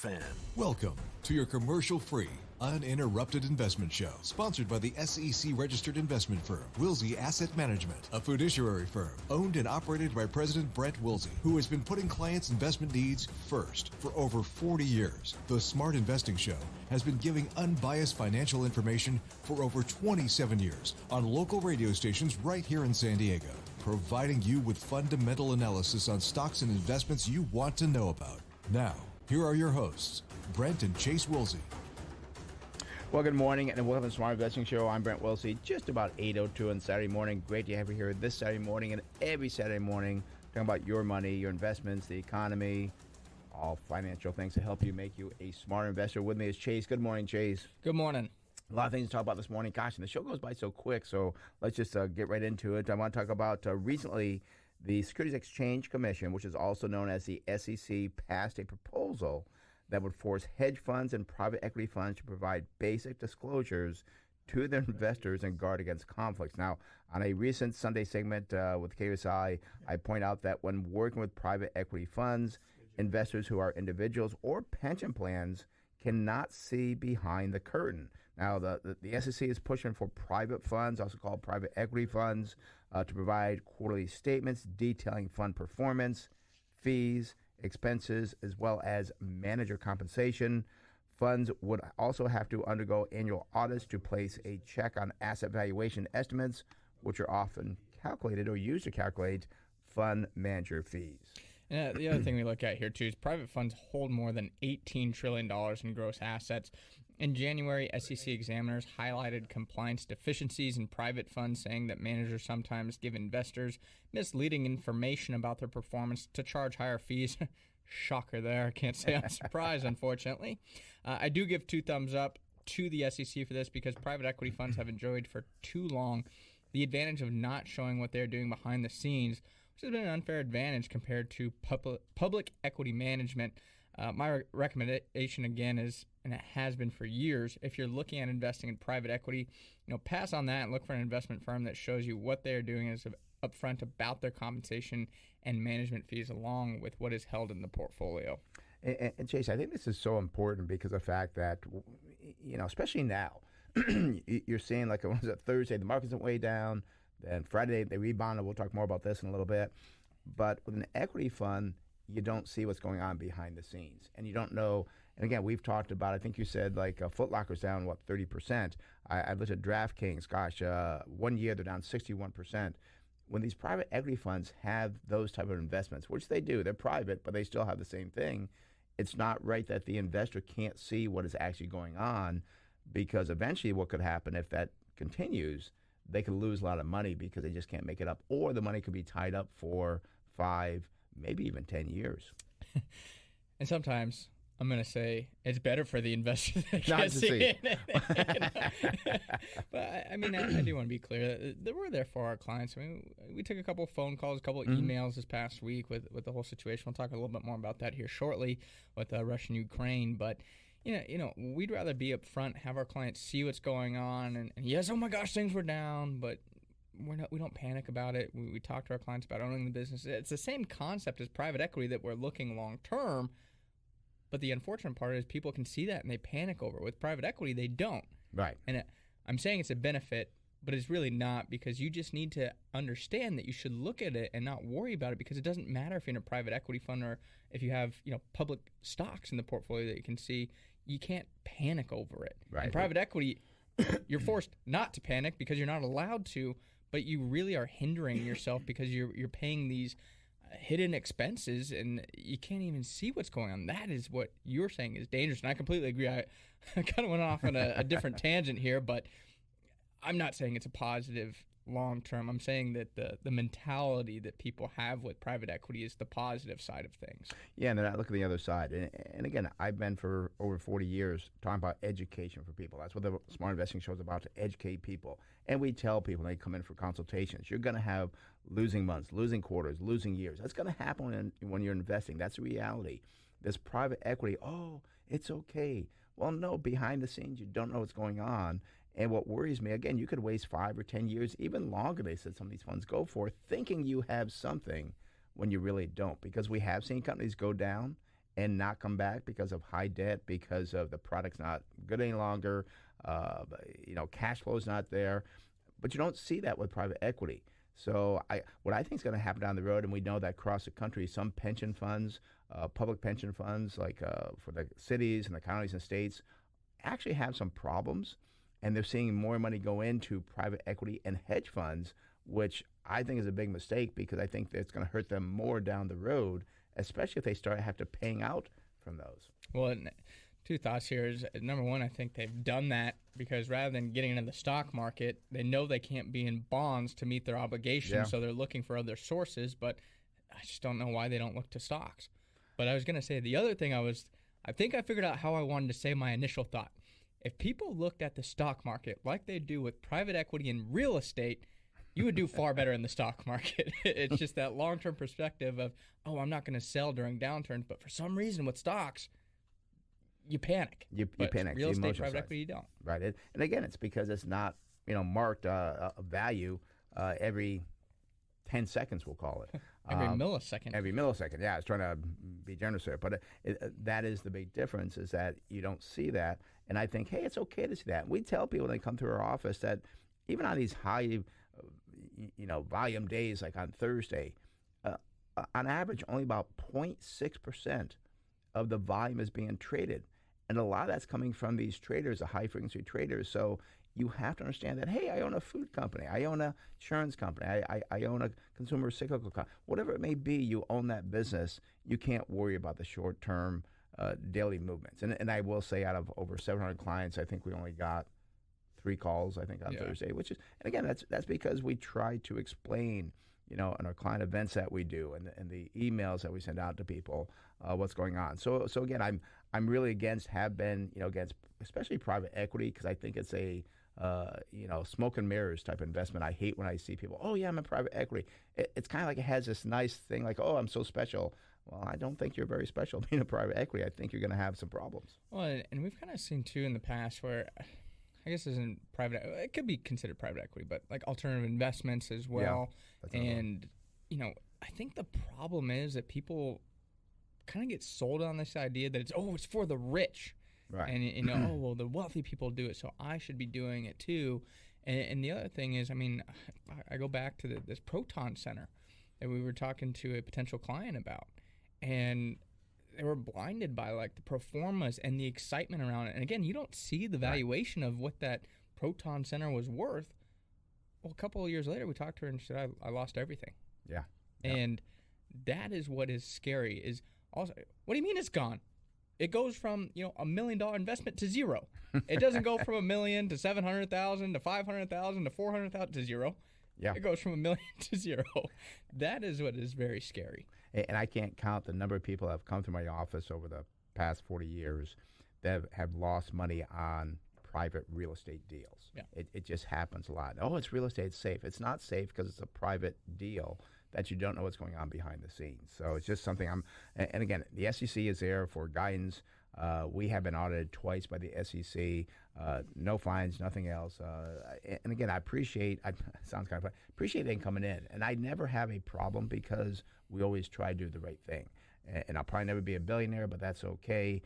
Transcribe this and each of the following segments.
fan. Welcome to your commercial-free, uninterrupted investment show, sponsored by the SEC-registered investment firm, Wilsey Asset Management, a fiduciary firm owned and operated by President Brent Wilsey, who has been putting clients' investment needs first for over 40 years. The Smart Investing Show has been giving unbiased financial information for over 27 years on local radio stations right here in San Diego, providing you with fundamental analysis on stocks and investments you want to know about. Now, here are your hosts, Brent and Chase Wilsey. Well, good morning, and welcome to the Smart Investing Show. I'm Brent Wilsey, just about 8:02 on Saturday morning. Great to have you here this Saturday morning and every Saturday morning, talking about your money, your investments, the economy, all financial things to help you make you a smart investor. With me is Chase. Good morning, Chase. Good morning. A lot of things to talk about this morning. Gosh, and the show goes by so quick, so let's just get right into it. I want to talk about recently the Securities and Exchange Commission, which is also known as the SEC, passed a proposal that would force hedge funds and private equity funds to provide basic disclosures to their investors and guard against conflicts. Now, on a recent Sunday segment with KSI, I point out that when working with private equity funds, investors who are individuals or pension plans cannot see behind the curtain. Now, the SEC is pushing for private funds, also called private equity funds, to provide quarterly statements detailing fund performance, fees, expenses, as well as manager compensation. Funds would also have to undergo annual audits to place a check on asset valuation estimates, which are often calculated or used to calculate fund manager fees. And the other thing we look at here, too, is private funds hold more than $18 trillion in gross assets. In January, SEC examiners highlighted compliance deficiencies in private funds, saying that managers sometimes give investors misleading information about their performance to charge higher fees. Shocker there. I can't say I'm surprised, unfortunately. I do give 2 thumbs up to the SEC for this because private equity funds have enjoyed for too long the advantage of not showing what they're doing behind the scenes, which has been an unfair advantage compared to public equity management. My recommendation, again, is, and it has been for years, if you're looking at investing in private equity, pass on that and look for an investment firm that shows you what they're doing is upfront about their compensation and management fees along with what is held in the portfolio. And Chase, I think this is so important because of the fact that, especially now, you're seeing like it was a Thursday, the markets went way down, then Friday they rebounded. We'll talk more about this in a little bit. But with an equity fund, you don't see what's going on behind the scenes. And you don't know, and again, we've talked about, I think you said like Foot Locker's down, 30%. I looked at DraftKings, 1 year they're down 61%. When these private equity funds have those type of investments, which they do, they're private, but they still have the same thing, it's not right that the investor can't see what is actually going on, because eventually what could happen if that continues, they could lose a lot of money because they just can't make it up, or the money could be tied up for 5, maybe even 10 years. And sometimes I'm going to say it's better for the investor that Not can't to see see. it. But I do want to be clear that we're there for our clients. I mean, we took a couple of phone calls, a couple of emails this past week with the whole situation. We'll talk a little bit more about that here shortly with Russia and Ukraine. But we'd rather be up front, have our clients see what's going on, and yes, oh my gosh, things were down, but we don't panic about it. We talk to our clients about owning the business. It's the same concept as private equity, that we're looking long term. But the unfortunate part is people can see that and they panic over it. With private equity, they don't. Right. And I'm saying it's a benefit, but it's really not, because you just need to understand that you should look at it and not worry about it, because it doesn't matter if you're in a private equity fund or if you have public stocks in the portfolio that you can see. You can't panic over it. Right. In private equity, you're forced not to panic because you're not allowed to, but you really are hindering yourself because you're paying these hidden expenses and you can't even see what's going on. That is what you're saying is dangerous, and I completely agree. I kind of went off on a different tangent here, but I'm not saying it's a positive long term. I'm saying that the mentality that people have with private equity is the positive side of things. Yeah, and then I look at the other side. And again, I've been for over 40 years talking about education for people. That's what the Smart Investing Show is about, to educate people. And we tell people when they come in for consultations, you're going to have losing months, losing quarters, losing years. That's going to happen when you're investing. That's the reality. This private equity, oh, it's okay. Well, no, behind the scenes, you don't know what's going on. And what worries me, again, you could waste 5 or 10 years, even longer, they said some of these funds go for, thinking you have something when you really don't. Because we have seen companies go down and not come back because of high debt, because of the product's not good any longer, cash flow is not there. But you don't see that with private equity. So what I think is going to happen down the road, and we know that across the country, some pension funds, public pension funds, like for the cities and the counties and states, actually have some problems, and they're seeing more money go into private equity and hedge funds, which I think is a big mistake, because I think that it's going to hurt them more down the road, especially if they start have to paying out from those. Well, and two thoughts here is, number one, I think they've done that because rather than getting into the stock market, they know they can't be in bonds to meet their obligations, so they're looking for other sources, but I just don't know why they don't look to stocks. But I was going to say the other thing I think I figured out how I wanted to say my initial thought. If people looked at the stock market like they do with private equity and real estate, you would do far better in the stock market. It's just that long-term perspective of, I'm not going to sell during downturns, but for some reason with stocks, you panic. You panic. Real estate, private equity, you don't. Right. And again, it's because it's not marked a value every 10 seconds, we'll call it. Every millisecond. Every millisecond, yeah. I was trying to be generous there. But that is the big difference, is that you don't see that. And I think, hey, it's okay to see that. We tell people when they come to our office that even on these high volume days like on Thursday, on average, only about 0.6% of the volume is being traded. And a lot of that's coming from these traders, the high-frequency traders. So you have to understand that, hey, I own a food company, I own a insurance company, I own a consumer cyclical company. Whatever it may be, you own that business. You can't worry about the short-term daily movements. And I will say, out of over 700 clients, I think we only got 3 calls, I think, on Thursday, which is, and again, that's because we try to explain, in our client events that we do and the emails that we send out to people, what's going on. So again, I'm really against especially private equity, because I think it's a smoke and mirrors type investment. I hate when I see people, I'm in private equity. It's kind of like it has this nice thing like, I'm so special. Well, I don't think you're very special being a private equity. I think you're going to have some problems. Well, and we've kind of seen too in the past where, I guess isn't private, it could be considered private equity, but like alternative investments as well. Yeah, and, I think the problem is that people kind of get sold on this idea that it's for the rich. Right. And, the wealthy people do it, so I should be doing it too. And the other thing is, I go back to this Proton Center that we were talking to a potential client about. And they were blinded by like the pro formas and the excitement around it. And again, you don't see the valuation of what that Proton Center was worth. Well, a couple of years later, we talked to her and she said, I lost everything. Yeah. And that is what is scary. Is also, what do you mean it's gone? It goes from $1 million investment to zero. It doesn't go from $1 million to 700,000 to 500,000 to 400,000 to zero. Yeah. It goes from $1 million to zero. That is what is very scary. And I can't count the number of people that have come to my office over the past 40 years that have lost money on private real estate deals. Yeah. It just happens a lot. It's real estate safe. It's not safe because it's a private deal that you don't know what's going on behind the scenes. So it's just something and again, the SEC is there for guidance. We have been audited twice by the SEC. No fines, nothing else. And again, I appreciate, sounds kind of funny, appreciate them coming in. And I never have a problem because we always try to do the right thing. And I'll probably never be a billionaire, but that's okay.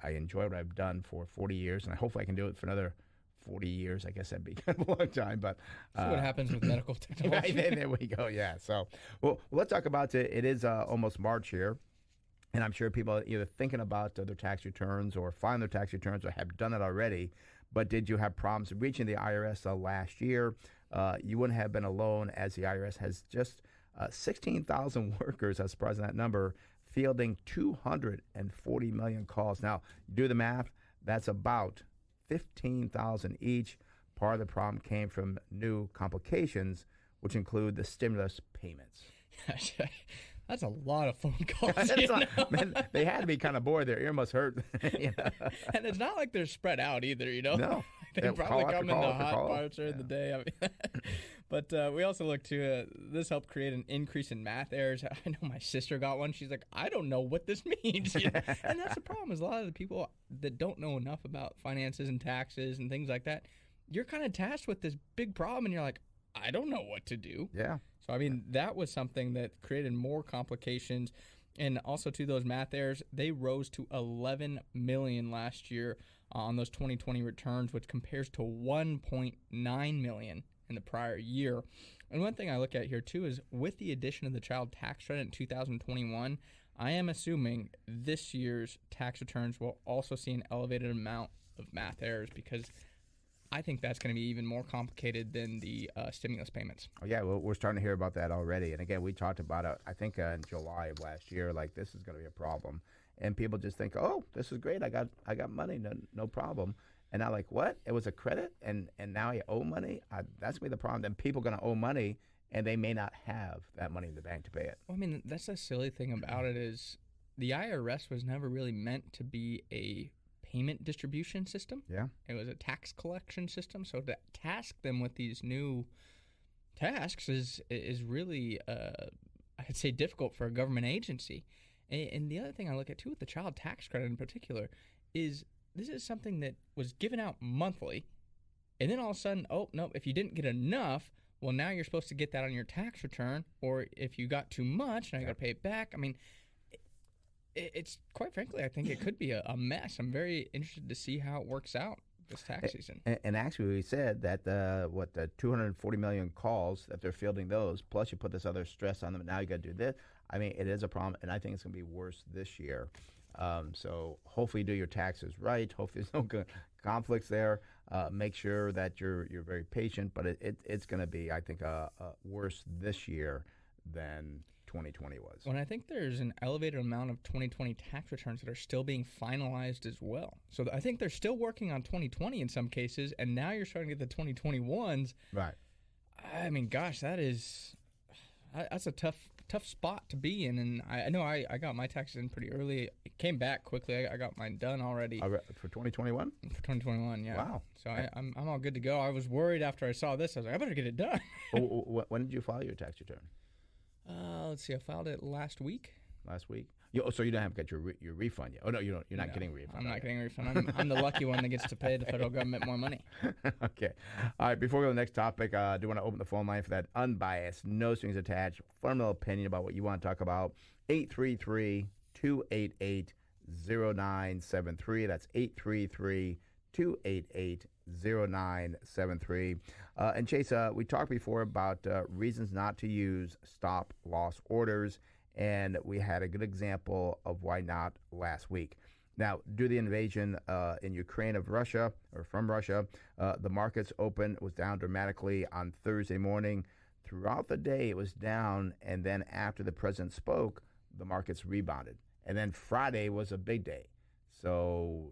I enjoy what I've done for 40 years, and hopefully I can do it for another 40 years. I guess that'd be kind of a long time. But see what happens with medical technology. Right, there we go, yeah. So, well, let's talk about it. It is almost March here. And I'm sure people are either thinking about their tax returns or filing their tax returns or have done it already. But did you have problems reaching the IRS last year? You wouldn't have been alone, as the IRS has just 16,000 workers, I'm surprised at that number, fielding 240 million calls. Now, do the math. That's about 15,000 each. Part of the problem came from new complications, which include the stimulus payments. That's a lot of phone calls. Man, they had to be kind of bored. Their ear must hurt. And it's not like they're spread out either, No. They probably come in the hot parts during the day. But we also look to this helped create an increase in math errors. I know my sister got one. She's like, I don't know what this means. And that's the problem, is a lot of the people that don't know enough about finances and taxes and things like that, you're kind of tasked with this big problem, and you're like, I don't know what to do. Yeah. So, that was something that created more complications. And also, to those math errors, they rose to 11 million last year on those 2020 returns, which compares to 1.9 million in the prior year. And one thing I look at here, too, is with the addition of the child tax credit in 2021, I am assuming this year's tax returns will also see an elevated amount of math errors, because I think that's going to be even more complicated than the stimulus payments. Oh, yeah, well, we're starting to hear about that already. And again, we talked about it, I think, in July of last year, like this is going to be a problem. And people just think, oh, this is great. I got money, no problem. And now, like, what? It was a credit, and now you owe money? That's going to be the problem. Then people are going to owe money, and they may not have that money in the bank to pay it. Well, I mean, that's the silly thing about it is the IRS was never really meant to be a payment distribution system. Yeah. It was a tax collection system. So to task them with these new tasks is really, I'd say, difficult for a government agency. And the other thing I look at, too, with the child tax credit in particular, is this is something that was given out monthly. And then all of a sudden, oh, no, if you didn't get enough, well, now you're supposed to get that on your tax return. Or if you got too much, now you got to pay it back. I mean, it's quite frankly, I think it could be a mess. I'm very interested to see how it works out this tax season. And actually, we said that the 240 million calls that they're fielding those, plus you put this other stress on them, and now you got to do this. I mean, it is a problem, and I think it's going to be worse this year. So hopefully, do your taxes right. Hopefully, there's no conflicts there. Make sure that you're very patient, but it's going to be, I think, worse this year than 2020 was. Well, I think there's an elevated amount of 2020 tax returns that are still being finalized as well. So I think they're still working on 2020 in some cases, and now you're starting to get the 2021s. Right. I mean, gosh, that's a tough spot to be in. And I know I got my taxes in pretty early. It came back quickly. I got mine done already. For 2021? For 2021, yeah. Wow. So I'm all good to go. I was worried after I saw this. I was like, I better get it done. When did you file your tax return? Let's see. I filed it last week. Last week? So you don't have to get your refund yet? Oh, no, you don't. You're not getting a refund. I'm not getting a refund. I'm the lucky one that gets to pay the federal government more money. Okay. All right, before we go to the next topic, I do want to open the phone line for that unbiased, no strings attached, fundamental opinion about what you want to talk about. 833-288-0973. That's 833-288-0973. And Chase, we talked before about reasons not to use stop-loss orders, and we had a good example of why not last week. Now, due to the invasion in Ukraine of Russia, or from Russia, the markets was down dramatically on Thursday morning. Throughout the day, it was down, and then after the president spoke, the markets rebounded. And then Friday was a big day. So,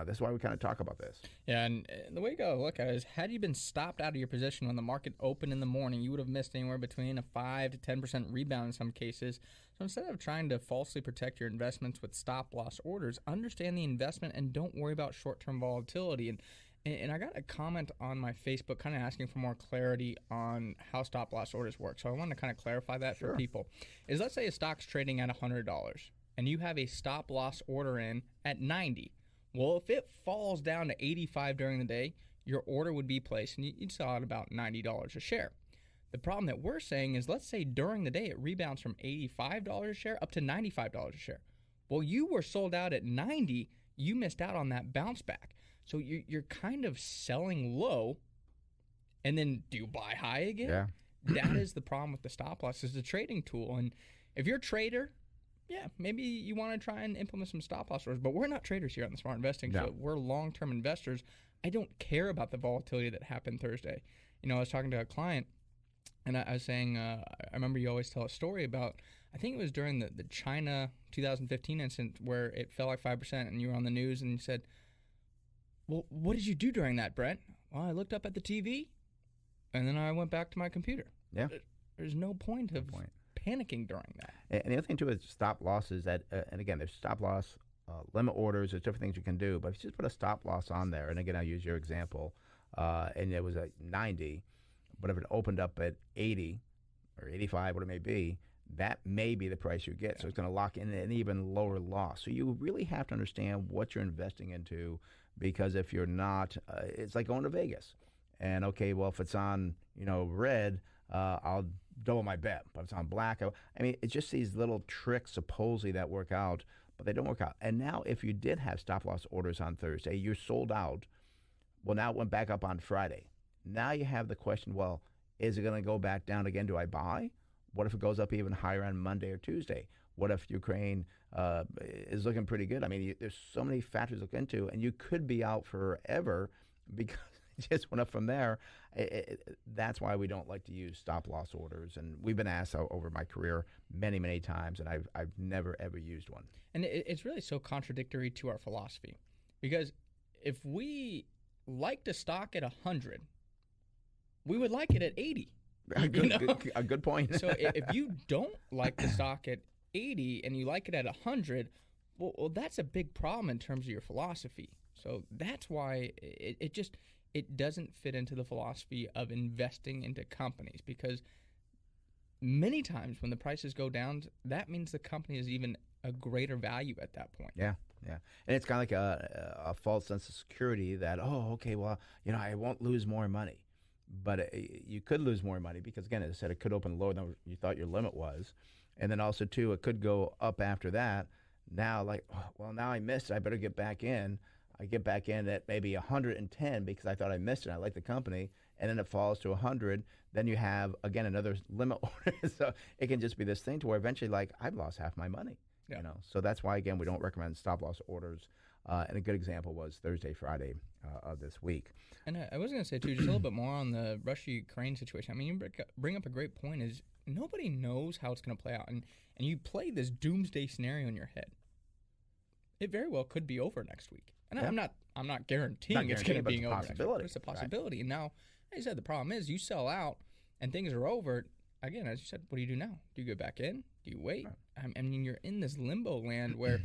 that's why we kind of talk about this. Yeah, and the way you got to look at it is, had you been stopped out of your position when the market opened in the morning, you would have missed anywhere between a 5 to 10% rebound in some cases. So instead of trying to falsely protect your investments with stop-loss orders, understand the investment and don't worry about short-term volatility. And I got a comment on my Facebook kind of asking for more clarity on how stop-loss orders work. So I wanted to kind of clarify that for people. Let's say a stock's trading at $100 and you have a stop-loss order in at 90. Well, if it falls down to 85 during the day, your order would be placed and you'd sell at about $90 a share. The problem that we're saying is, let's say during the day it rebounds from $85 a share up to $95 a share. Well, you were sold out at 90, you missed out on that bounce back. So you're kind of selling low, and then do you buy high again? Yeah. That is the problem with the stop loss. It's a trading tool, and if you're a trader, yeah, maybe you want to try and implement some stop loss orders. But we're not traders here on the Smart Investing Show. We're long-term investors. I don't care about the volatility that happened Thursday. I was talking to a client, and I was saying, I remember you always tell a story about, I think it was during the China 2015 incident where it fell like 5%, and you were on the news, and you said, well, what did you do during that, Brent? Well, I looked up at the TV, and then I went back to my computer. Yeah. There's no point of panicking during that. And the other thing, too, is stop losses. And again, there's stop loss, limit orders. There's different things you can do. But if you just put a stop loss on there, and again, I'll use your example, and it was at 90, but if it opened up at 80 or 85, what it may be, that may be the price you get. So it's going to lock in an even lower loss. So you really have to understand what you're investing into, because if you're not, it's like going to Vegas. And okay, well, if it's on, red, I'll double my bet, but it's on black. I mean, it's just these little tricks supposedly that work out, but they don't work out. And now if you did have stop-loss orders on Thursday, you're sold out. Well, now it went back up on Friday. Now you have the question, well, is it going to go back down again? Do I buy? What if it goes up even higher on Monday or Tuesday? What if Ukraine is looking pretty good? I mean, there's so many factors to look into, and you could be out forever because it just went up from there. That's why we don't like to use stop-loss orders. And we've been asked over my career many, many times, and I've never, ever used one. And it's really so contradictory to our philosophy. Because if we liked a stock at 100, we would like it at 80. A good point. So if you don't like the stock at 80 and you like it at 100, well, that's a big problem in terms of your philosophy. So that's why it doesn't fit into the philosophy of investing into companies, because many times when the prices go down, that means the company is even a greater value at that point. Yeah. And it's kind of like a false sense of security that, I won't lose more money. But you could lose more money because, again, as I said, it could open lower than you thought your limit was. And then also, too, it could go up after that. Now, now I missed it. I better get back in. I get back in at maybe 110 because I thought I missed it. I like the company. And then it falls to 100. Then you have, again, another limit order. So it can just be this thing to where eventually, I've lost half my money. Yeah. So that's why, again, we don't recommend stop-loss orders. And a good example was Thursday, Friday of this week. And I was going to say, too, just a little bit more on the Russia-Ukraine situation. I mean, you bring up a great point, is nobody knows how it's going to play out. And you play this doomsday scenario in your head. It very well could be over next week. And Yeah. I'm not guaranteeing it's going to be over next week. But it's a Right. possibility. And now, as you said, the problem is you sell out and things are over. Again, as you said, what do you do now? Do you go back in? Do you wait? Right. I mean, you're in this limbo land where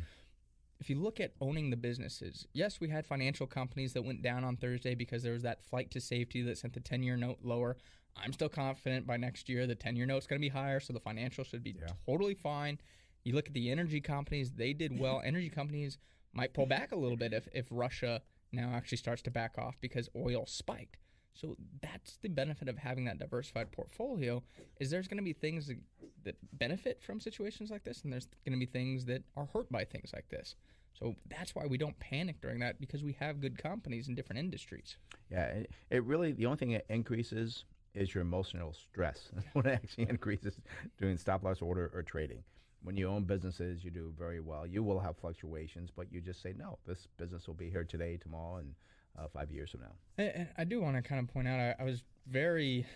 if you look at owning the businesses, yes, we had financial companies that went down on Thursday because there was that flight to safety that sent the 10-year note lower. I'm still confident by next year the 10-year note's going to be higher, so the financial should be totally fine. You look at the energy companies, they did well. Energy companies might pull back a little bit if Russia now actually starts to back off because oil spiked. So that's the benefit of having that diversified portfolio, is there's going to be things that benefit from situations like this, and there's going to be things that are hurt by things like this. So that's why we don't panic during that, because we have good companies in different industries. Yeah, it really, the only thing it increases is your emotional stress when it actually increases doing stop-loss order or trading. When you own businesses, you do very well. You will have fluctuations, but you just say, no, this business will be here today, tomorrow, and 5 years from now. And I do want to kind of point out, I was very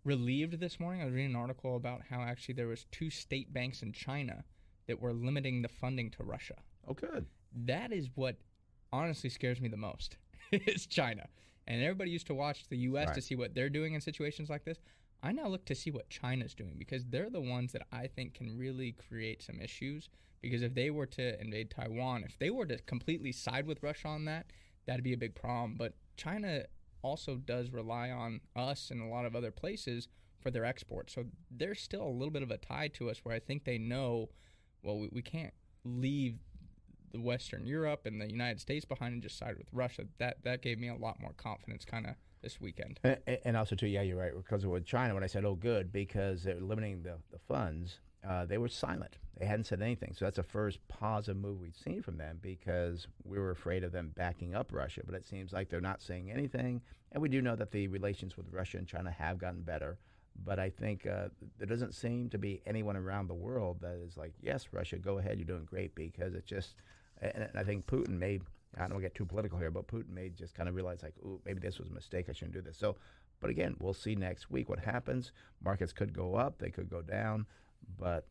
relieved this morning. I was reading an article about how actually there was 2 state banks in China that were limiting the funding to Russia. Oh, good. That is what honestly scares me the most, is China. And everybody used to watch the U.S. to see what they're doing in situations like this. I now look to see what China's doing, because they're the ones that I think can really create some issues. Because if they were to invade Taiwan, if they were to completely side with Russia on that, that'd be a big problem. But China also does rely on us and a lot of other places for their exports. So there's still a little bit of a tie to us where I think they know, well, we can't leave the Western Europe and the United States behind and just side with Russia. That gave me a lot more confidence kind of this weekend. And also, too, yeah, you're right. Because with China, when I said, oh, good, because they're limiting the funds, they were silent. They hadn't said anything. So that's the first positive move we've seen from them, because we were afraid of them backing up Russia. But it seems like they're not saying anything. And we do know that the relations with Russia and China have gotten better. But I think there doesn't seem to be anyone around the world that is like, yes, Russia, go ahead, you're doing great, because it just, and I think Putin may, I don't want to get too political here, but Putin may just kind of realize, like, ooh, maybe this was a mistake, I shouldn't do this. So, but again, we'll see next week what happens. Markets could go up, they could go down, but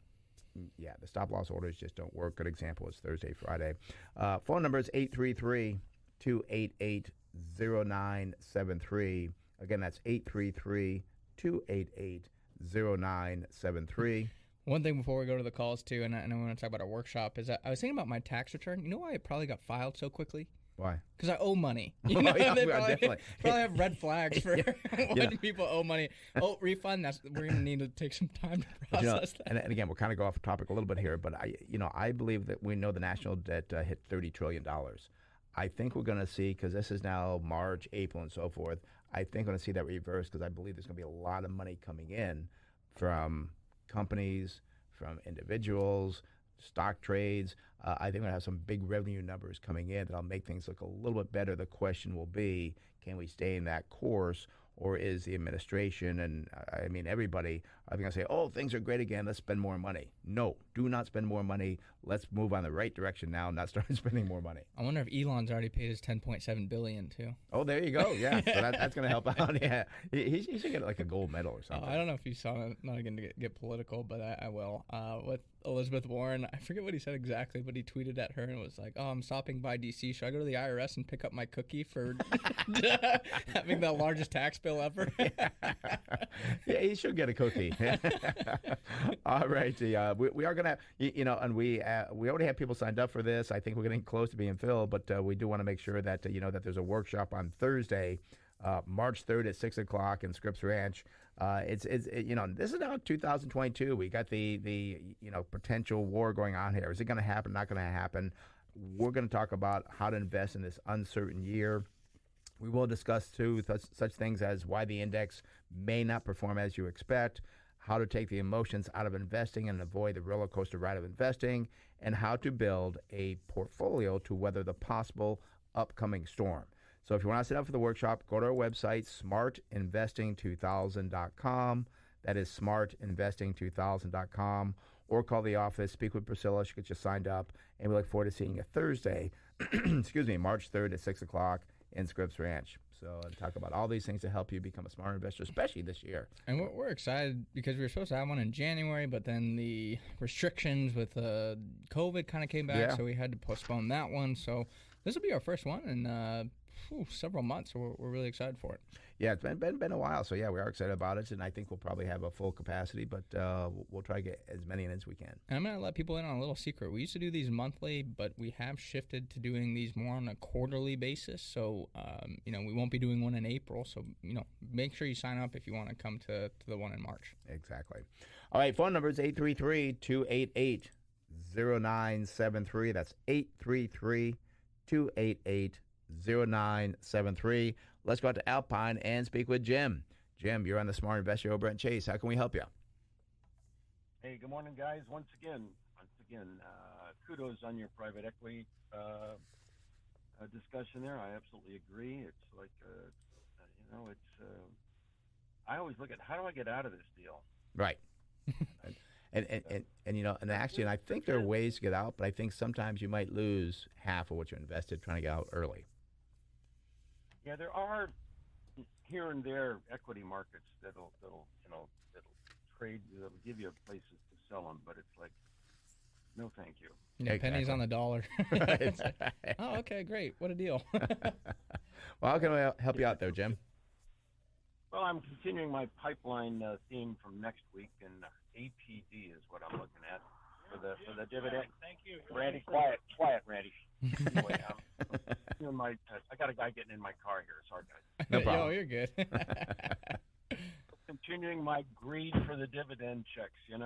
yeah, the stop-loss orders just don't work. Good example is Thursday, Friday. Phone number is 833-288-0973. Again, that's 833-288-0973. One thing before we go to the calls, too, and I want to talk about our workshop, is I was thinking about my tax return. You know why it probably got filed so quickly? Why? Because I owe money. You know, yeah, they definitely. probably have red flags for when people owe money. Oh, refund. We're going to need to take some time to process that. And again, we'll kind of go off topic a little bit here, but I believe that we know the national debt hit $30 trillion. I think we're going to see, because this is now March, April, and so forth, I think we're going to see that reverse, because I believe there's going to be a lot of money coming in. from companies, from individuals, stock trades. I think we're going to have some big revenue numbers coming in that'll make things look a little bit better. The question will be, can we stay in that course, or is the administration and I mean everybody are going to say, oh, things are great again, let's spend more money? No, do not spend more money. Let's move on the right direction now, not start spending more money. I wonder if Elon's already paid his $10.7 billion too. Oh, there you go. Yeah, so that's going to help out. Yeah, he should get like a gold medal or something. I don't know if you saw it, not going to get political, but I will. With Elizabeth Warren, I forget what he said exactly, but he tweeted at her and was like, oh, I'm stopping by D.C. Should I go to the IRS and pick up my cookie for having the largest tax bill ever? Yeah, he should get a cookie. All right. We are going to, and we already have people signed up for this. I think we're getting close to being filled, but we do want to make sure that, that there's a workshop on Thursday, March 3rd at 6 o'clock in Scripps Ranch. This is now 2022. We got the potential war going on here. Is it going to happen? Not going to happen. We're going to talk about how to invest in this uncertain year. We will discuss, too, such things as why the index may not perform as you expect, how to take the emotions out of investing and avoid the roller coaster ride of investing, and how to build a portfolio to weather the possible upcoming storm. So if you want to sign up for the workshop, go to our website, smartinvesting2000.com. That is smartinvesting2000.com. Or call the office, speak with Priscilla. She'll get you signed up. And we look forward to seeing you Thursday, March 3rd at 6 o'clock in Scripps Ranch. So talk about all these things to help you become a smart investor, especially this year. And we're excited because we were supposed to have one in January, but then the restrictions with COVID kind of came back, so we had to postpone that one. So this will be our first one in several months, so we're really excited for it. Yeah, it's been a while, so yeah, we are excited about it, and I think we'll probably have a full capacity, but we'll try to get as many in as we can. And I'm going to let people in on a little secret. We used to do these monthly, but we have shifted to doing these more on a quarterly basis, so we won't be doing one in April, so make sure you sign up if you want to come to the one in March. Exactly. All right, phone number is 833-288-0973. That's 833-288-0973. Let's go out to Alpine and speak with Jim. Jim, you're on the Smart Investor over at Chase. How can we help you? Hey, good morning, guys. Once again, kudos on your private equity discussion there. I absolutely agree. It's like, I always look at how do I get out of this deal? Right. And I think there are ways to get out, but I think sometimes you might lose half of what you invested trying to get out early. Yeah, there are here and there equity markets that'll trade, that'll give you places to sell them, but it's like, no, thank you. Yeah, exactly. Pennies on the dollar. Right. Oh, okay, great. What a deal. Well, how can I help you out there, Jim? Well, I'm continuing my pipeline theme from next week, and APD is what I'm looking at for the dividend. Thank you, Randy. Quiet, Randy. Anyway, I got a guy getting in my car here. Sorry, guys. No problem. Yo, you're good. Continuing my greed for the dividend checks, and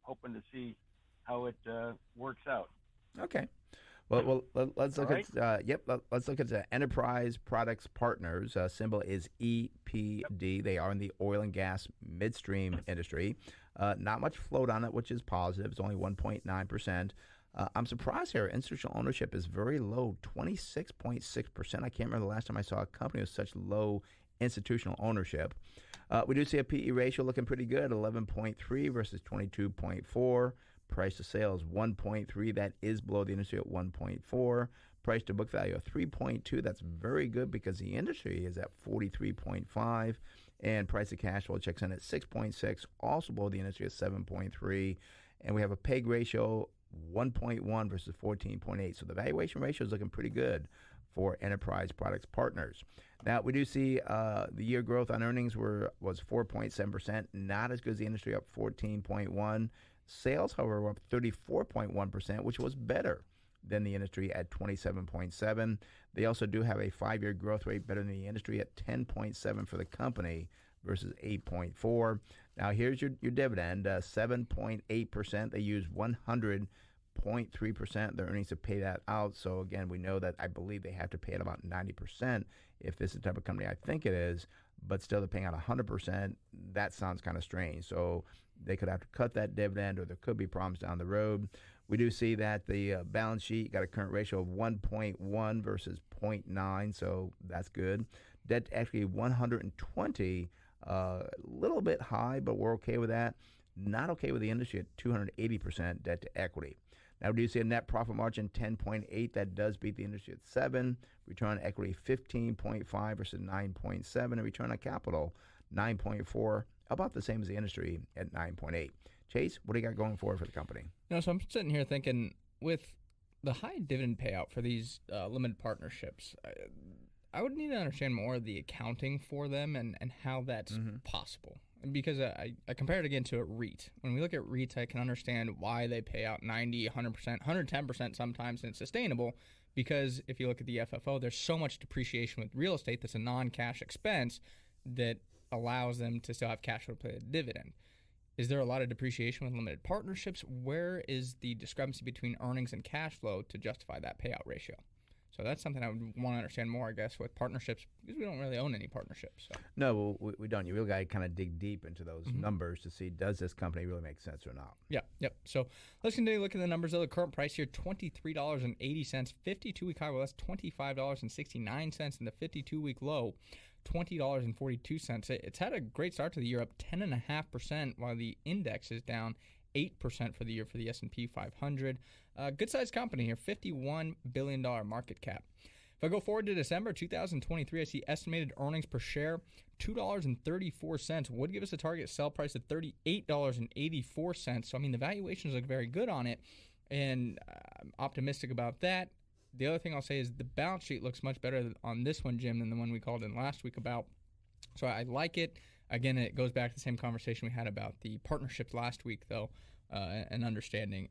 hoping to see how it works out. Okay. Well, let's look at let's look at the Enterprise Products Partners. Symbol is EPD. They are in the oil and gas midstream industry. Not much float on it, which is positive. It's only 1.9%. I'm surprised here. Institutional ownership is very low, 26.6%. I can't remember the last time I saw a company with such low institutional ownership. We do see a PE ratio looking pretty good, 11.3 versus 22.4. Price to sales 1.3. That is below the industry at 1.4. Price to book value of 3.2. That's very good because the industry is at 43.5. And price to cash flow checks in at 6.6, also below the industry at 7.3. And we have a PEG ratio 1.1 versus 14.8. So the valuation ratio is looking pretty good for Enterprise Products Partners. Now, we do see the year growth on earnings was 4.7%, not as good as the industry, up 14.1%. Sales, however, were up 34.1%, which was better than the industry at 27.7%. They also do have a 5-year growth rate better than the industry at 10.7% for the company versus 8.4%. Now, here's your dividend, 7.8%. They use 100.3% of their earnings to pay that out. So, again, we know that I believe they have to pay it about 90% if this is the type of company I think it is. but still they're paying out 100%. That sounds kind of strange. So they could have to cut that dividend, or there could be problems down the road. We do see that the balance sheet got a current ratio of 1.1 versus 0.9, so that's good. Debt to equity 120, a little bit high, but we're okay with that. Not okay with the industry at 280% debt to equity. Now, we do see a net profit margin 10.8. That does beat the industry at 7. Return on equity 15.5 versus 9.7. And return on capital 9.4, about the same as the industry at 9.8. Chase, what do you got going forward for the company? So I'm sitting here thinking, with the high dividend payout for these limited partnerships, I would need to understand more of the accounting for them and how that's possible. Because I compare it again to a REIT. When we look at REITs, I can understand why they pay out 90, 100%, 110% sometimes, and it's sustainable. Because if you look at the FFO, there's so much depreciation with real estate that's a non-cash expense that allows them to still have cash flow to pay a dividend. Is there a lot of depreciation with limited partnerships? Where is the discrepancy between earnings and cash flow to justify that payout ratio? So that's something I would want to understand more, I guess, with partnerships, because we don't really own any partnerships. So. No, we don't. You really got to kind of dig deep into those numbers to see, does this company really make sense or not? Yep. So let's continue looking at the numbers. The current price here, $23.80. 52-week high, well, that's $25.69. And the 52-week low, $20.42. It's had a great start to the year, up 10.5%, while the index is down 8% for the year for the S&P 500. Good-sized company here, $51 billion market cap. If I go forward to December 2023, I see estimated earnings per share, $2.34. Would give us a target sell price of $38.84. So, the valuations look very good on it, and I'm optimistic about that. The other thing I'll say is the balance sheet looks much better on this one, Jim, than the one we called in last week about. So I like it. Again, it goes back to the same conversation we had about the partnerships last week, though, and understanding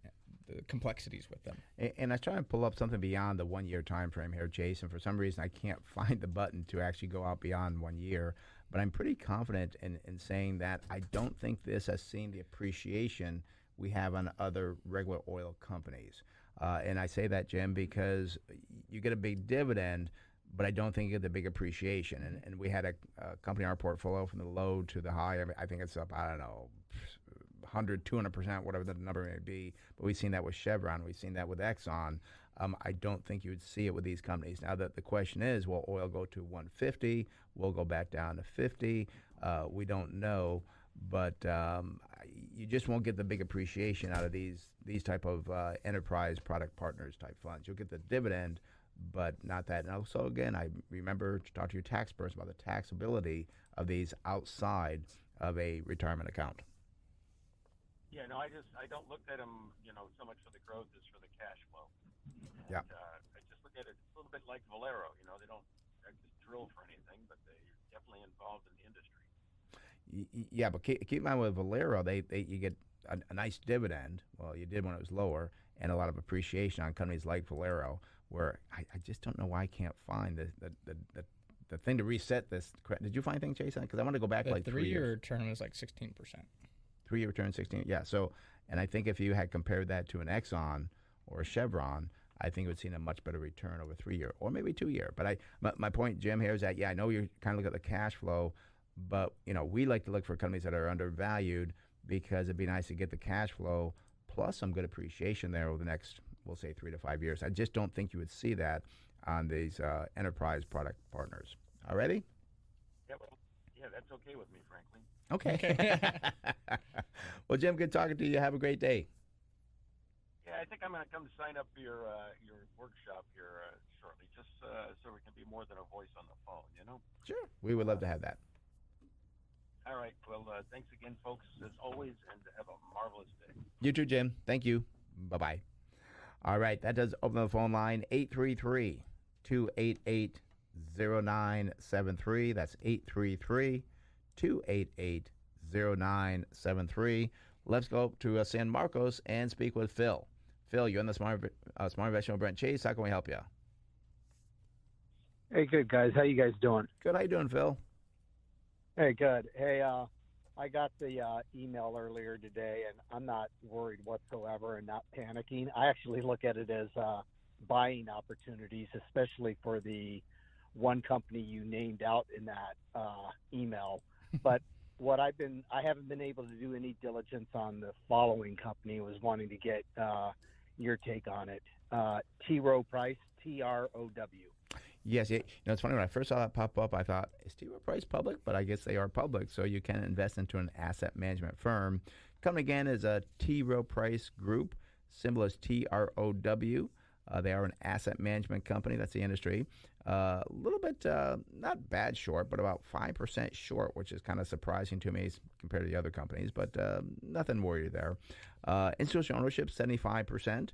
the complexities with them. And I was trying to pull up something beyond the 1 year time frame here, Jason. For some reason, I can't find the button to actually go out beyond 1 year. But I'm pretty confident in saying that I don't think this has seen the appreciation we have on other regular oil companies. And I say that, Jim, because you get a big dividend, but I don't think you get the big appreciation. And we had a company in our portfolio from the low to the high. I think it's up, 100, 200%, whatever the number may be. But we've seen that with Chevron. We've seen that with Exxon. I don't think you would see it with these companies. Now, the question is, will oil go to 150? Will go back down to 50? We don't know. But you just won't get the big appreciation out of these type of enterprise product partners type funds. You'll get the dividend, but not that. And also, again, I remember to talk to your tax person about the taxability of these outside of a retirement account. Yeah, no, I don't look at them, so much for the growth as for the cash flow. Yeah. I just look at it a little bit like Valero. They don't just drill for anything, but they're definitely involved in the industry. Yeah, but keep in mind with Valero, you get a nice dividend. Well, you did when it was lower, and a lot of appreciation on companies like Valero, where I just don't know why I can't find the thing to reset this. Did you find anything, Jason? Because I want to go back like 3 years. The 3-year return was like 16%. 3-year return, 16. Yeah. So, and I think if you had compared that to an Exxon or a Chevron, I think it would have seen a much better return over 3 year or maybe 2 year. But my point, Jim, here is that I know you're kind of looking at the cash flow, but we like to look for companies that are undervalued because it'd be nice to get the cash flow plus some good appreciation there over the next, we'll say, 3 to 5 years. I just don't think you would see that on these enterprise product partners. All ready? Yeah, that's okay with me, frankly. Okay. Well, Jim, good talking to you. Have a great day. Yeah, I think I'm going to come sign up for your workshop here shortly, just so we can be more than a voice on the phone, Sure. We would love to have that. All right. Well, thanks again, folks, as always, and have a marvelous day. You too, Jim. Thank you. Bye-bye. All right. That does open the phone line, 833-288-0973. That's 833-288-0973. Let's go to San Marcos and speak with Phil. Phil, you're on the Smart Investment with Brent Chase. How can we help you? Hey, good, guys. How you guys doing? Good. How you doing, Phil? Hey, good. Hey, I got the email earlier today, and I'm not worried whatsoever and not panicking. I actually look at it as buying opportunities, especially for the one company you named out in that email, but I haven't been able to do any diligence on the following company. Was wanting to get your take on it. T. Rowe Price, TROW. Yes, it's funny, when I first saw that pop up, I thought, is T. Rowe Price public? But I guess they are public, so you can invest into an asset management firm. Company again is a T. Rowe Price Group. Symbol is TROW. They are an asset management company. That's the industry. A little bit, not bad short, but about 5% short, which is kind of surprising to me compared to the other companies, but nothing worried there. Institutional ownership, 75%.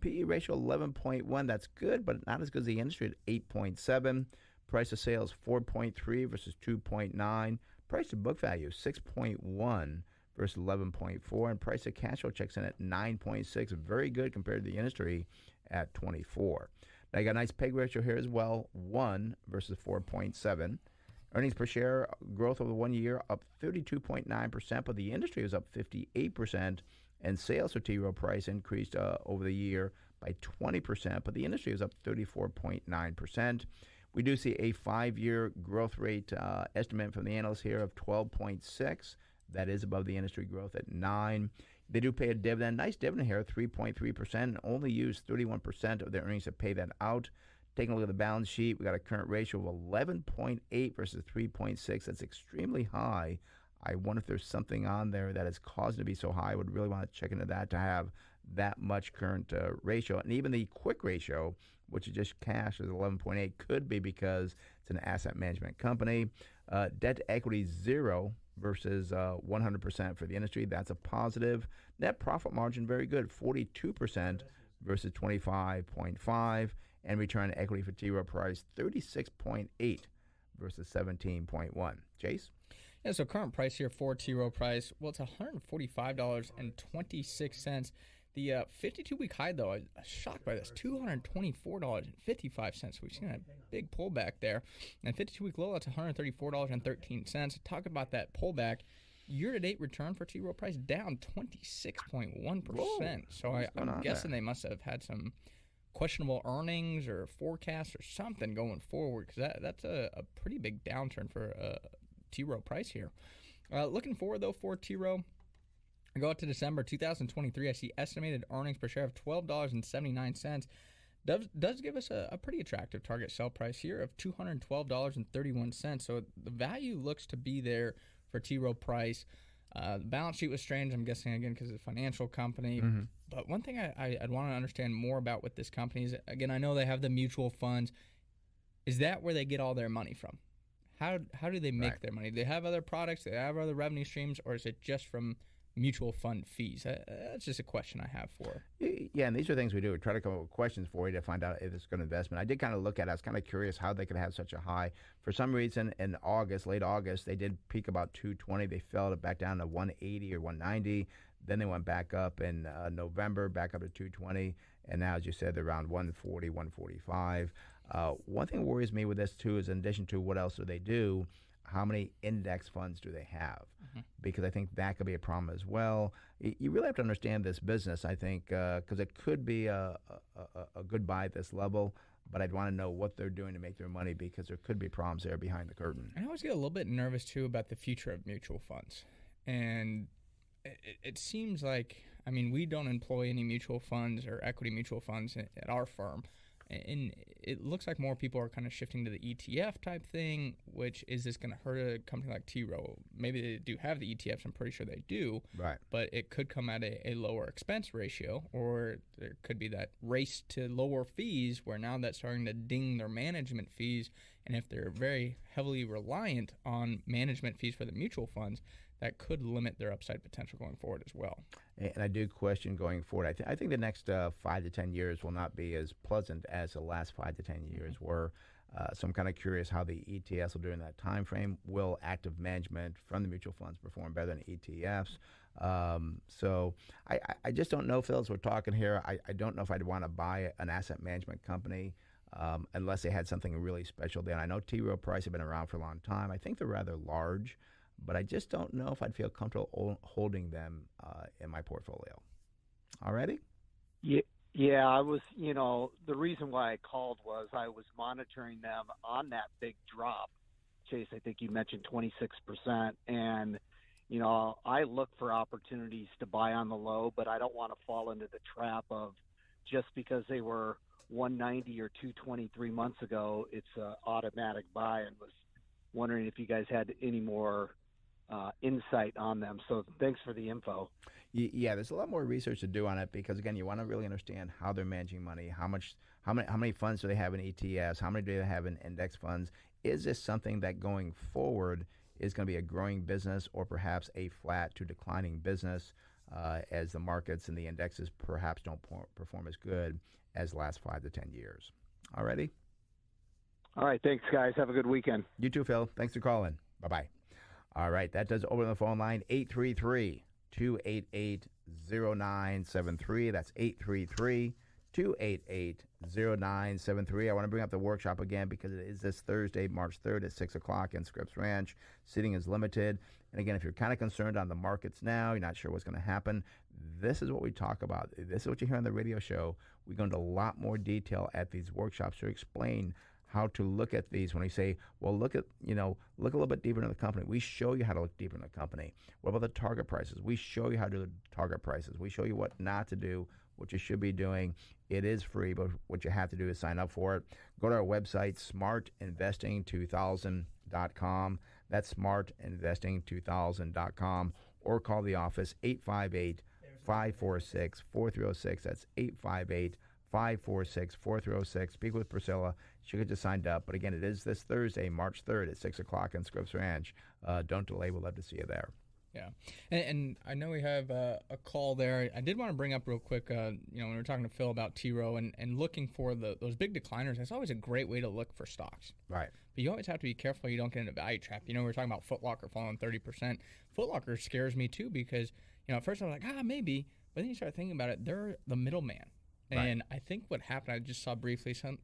PE ratio 11.1. That's good, but not as good as the industry at 8.7. Price of sales 4.3 versus 2.9. Price to book value 6.1 versus 11.4, and price of cash flow checks in at 9.6. Very good compared to the industry at 24. Now you got a nice PEG ratio here as well, 1 versus 4.7. Earnings per share growth over the 1 year up 32.9%, but the industry was up 58%. And sales for T. Rowe Price increased over the year by 20%, but the industry was up 34.9%. We do see a 5-year growth rate estimate from the analysts here of 12.6. That is above the industry growth at 9. They do pay a dividend, nice dividend here, 3.3%, and only use 31% of their earnings to pay that out. Taking a look at the balance sheet, we got a current ratio of 11.8 versus 3.6. That's extremely high. I wonder if there's something on there that is causing it to be so high. I would really want to check into that to have that much current ratio. And even the quick ratio, which is just cash, is 11.8, could be because it's an asset management company. Debt to equity 0 versus 100% for the industry. That's a positive. Net profit margin, very good, 42% versus 25.5. And return on equity for T. Rowe Price, 36.8 versus 17.1. Chase? Yeah, so current price here for T. Rowe Price, well, it's $145.26. The 52-week high, though, I was shocked by this, $224.55. We've seen a big pullback there. And 52-week low, that's $134.13. Talk about that pullback. Year-to-date return for T. Rowe Price down 26.1%. So I'm guessing they must have had some questionable earnings or forecasts or something going forward, because that's a pretty big downturn for T. Rowe Price here. Looking forward, though, for T. Rowe, I go out to December 2023. I see estimated earnings per share of $12.79. Does give us a pretty attractive target sell price here of $212.31. So the value looks to be there for T. Rowe Price. The balance sheet was strange, I'm guessing, again, because it's a financial company. Mm-hmm. But one thing I'd want to understand more about with this company is, again, I know they have the mutual funds. Is that where they get all their money from? How do they make their money? Do they have other products? Do they have other revenue streams? Or is it just from mutual fund fees? That's just a question I have for. Yeah, and these are things we do. We try to come up with questions for you to find out if it's a good investment. I did kind of look at it. I was kind of curious how they could have such a high. For some reason, in August, late August, they did peak about 220. They fell back down to 180 or 190. Then they went back up in November, back up to 220. And now, as you said, they're around 140, 145. One thing that worries me with this, too, is in addition to what else do they do, how many index funds do they have? Mm-hmm. Because I think that could be a problem as well. You really have to understand this business, I think, because it could be a good buy at this level, but I'd want to know what they're doing to make their money, because there could be problems there behind the curtain. I always get a little bit nervous, too, about the future of mutual funds. And it seems like, I mean, we don't employ any mutual funds or equity mutual funds at our firm. And it looks like more people are kind of shifting to the ETF type thing, which is this going to hurt a company like T. Rowe? Maybe they do have the ETFs. I'm pretty sure they do. Right. But it could come at a lower expense ratio, or there could be that race to lower fees where now that's starting to ding their management fees. And if they're very heavily reliant on management fees for the mutual funds, that could limit their upside potential going forward as well. And I do question going forward. I think the next 5 to 10 years will not be as pleasant as the last 5 to 10 years were. So I'm kind of curious how the ETFs will do in that time frame. Will active management from the mutual funds perform better than ETFs? So I just don't know, Phil, as we're talking here. I don't know if I'd want to buy an asset management company unless they had something really special there. And I know T. Rowe Price have been around for a long time. I think they're rather large, but I just don't know if I'd feel comfortable holding them in my portfolio. All righty? Yeah, I was, the reason why I called was I was monitoring them on that big drop. Chase, I think you mentioned 26%. And, I look for opportunities to buy on the low, but I don't want to fall into the trap of just because they were 190 or 220 3 months ago, it's an automatic buy, and was wondering if you guys had any more insight on them. So thanks for the info. Yeah, there's a lot more research to do on it because again, you want to really understand how they're managing money, how many funds do they have in ETFs, how many do they have in index funds? Is this something that going forward is going to be a growing business or perhaps a flat to declining business as the markets and the indexes perhaps don't perform as good as the last 5 to 10 years? Alrighty? All right, thanks, guys. Have a good weekend. You too, Phil. Thanks for calling. Bye-bye. All right, that does open the phone line, 833-288-0973. That's 833-288-0973. I want to bring up the workshop again because it is this Thursday, March 3rd at 6 o'clock in Scripps Ranch. Seating is limited. And again, if you're kind of concerned on the markets now, you're not sure what's going to happen, this is what we talk about. This is what you hear on the radio show. We go into a lot more detail at these workshops to explain how to look at these. When we say, well, look a little bit deeper into the company. We show you how to look deeper into the company. What about the target prices? We show you how to do the target prices. We show you what not to do, what you should be doing. It is free, but what you have to do is sign up for it. Go to our website, smartinvesting2000.com. That's smartinvesting2000.com, or call the office, 858-546-4306. That's 858-546-4306. Speak with Priscilla. She'll get you signed up. But again, it is this Thursday, March 3rd at 6 o'clock in Scripps Ranch. Don't delay. We'd love to see you there. Yeah. And I know we have a call there. I did want to bring up real quick, when we were talking to Phil about T-Row and looking for those big decliners, that's always a great way to look for stocks. Right. But you always have to be careful you don't get into a value trap. We were talking about Foot Locker falling 30%. Foot Locker scares me too because, at first I was like, maybe. But then you start thinking about it, they're the middleman. And I think what happened, I just saw briefly, some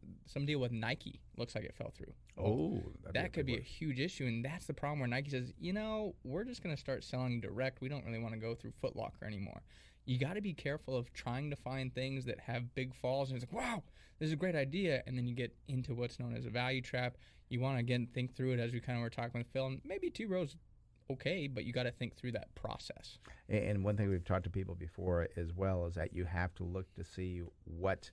deal with Nike looks like it fell through. Oh, that could be a huge issue, and that's the problem where Nike says, we're just going to start selling direct. We don't really want to go through Foot Locker anymore. You got to be careful of trying to find things that have big falls, and it's like, wow, this is a great idea, and then you get into what's known as a value trap. You want to, again, think through it as we kind of were talking with Phil, and maybe T-Row's okay, but you got to think through that process. And one thing we've talked to people before as well is that you have to look to see what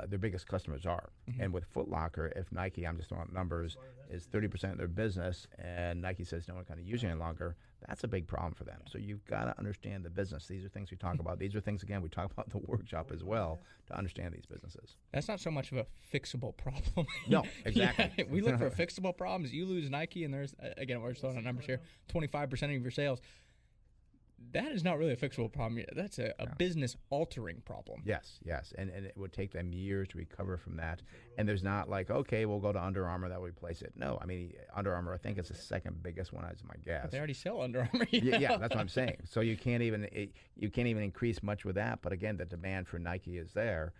their biggest customers are. Mm-hmm. And with Foot Locker, if Nike, I'm just throwing out numbers, is 30% of their business and Nike says no one can use it any longer, that's a big problem for them. So you've got to understand the business. These are things we talk about. These are things, again, we talk about the workshop as well to understand these businesses. That's not so much of a fixable problem. No, exactly. Yeah, we look for fixable problems. You lose Nike, and there's, again, we're just throwing out numbers here, 25% of your sales. That is not really a fixable problem. That's a business-altering problem. Yes, and it would take them years to recover from that. And there's not like, okay, we'll go to Under Armour, that will replace it. No, I mean, Under Armour, I think it's the second biggest one, as my guess. But they already sell Under Armour. Yeah, that's what I'm saying. So you can't even increase much with that. But again, the demand for Nike is there.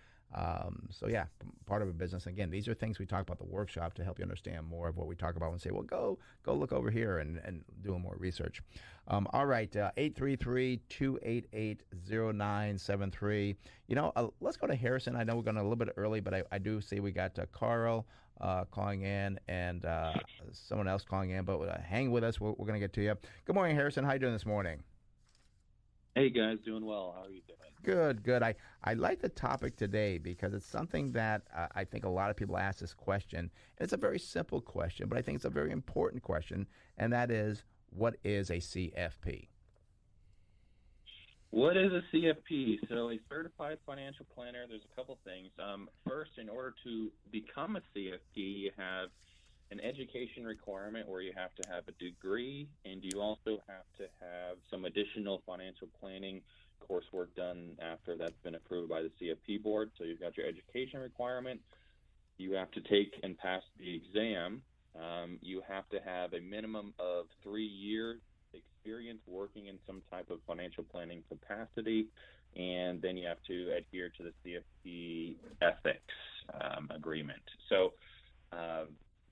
So yeah, part of a business. Again, these are things we talk about the workshop to help you understand more of what we talk about and say, well, go look over here and do more research. All right, 833-288-0973. Let's go to Harrison. I know we're going a little bit early, but I do see we got Carl calling in and someone else calling in, but hang with us. We're going to get to you. Good morning, Harrison. How you doing this morning? Hey, guys. Doing well. How are you doing? Good. I like the topic today because it's something that I think a lot of people ask this question. And it's a very simple question, but I think it's a very important question, and that is, what is a CFP? What is a CFP? So a certified financial planner, there's a couple things. First, in order to become a CFP, you have an education requirement where you have to have a degree, and you also have to have some additional financial planning coursework done after that's been approved by the CFP board. So you've got your education requirement. You have to take and pass the exam. You have to have a minimum of 3 years experience working in some type of financial planning capacity, and then you have to adhere to the CFP ethics agreement. So a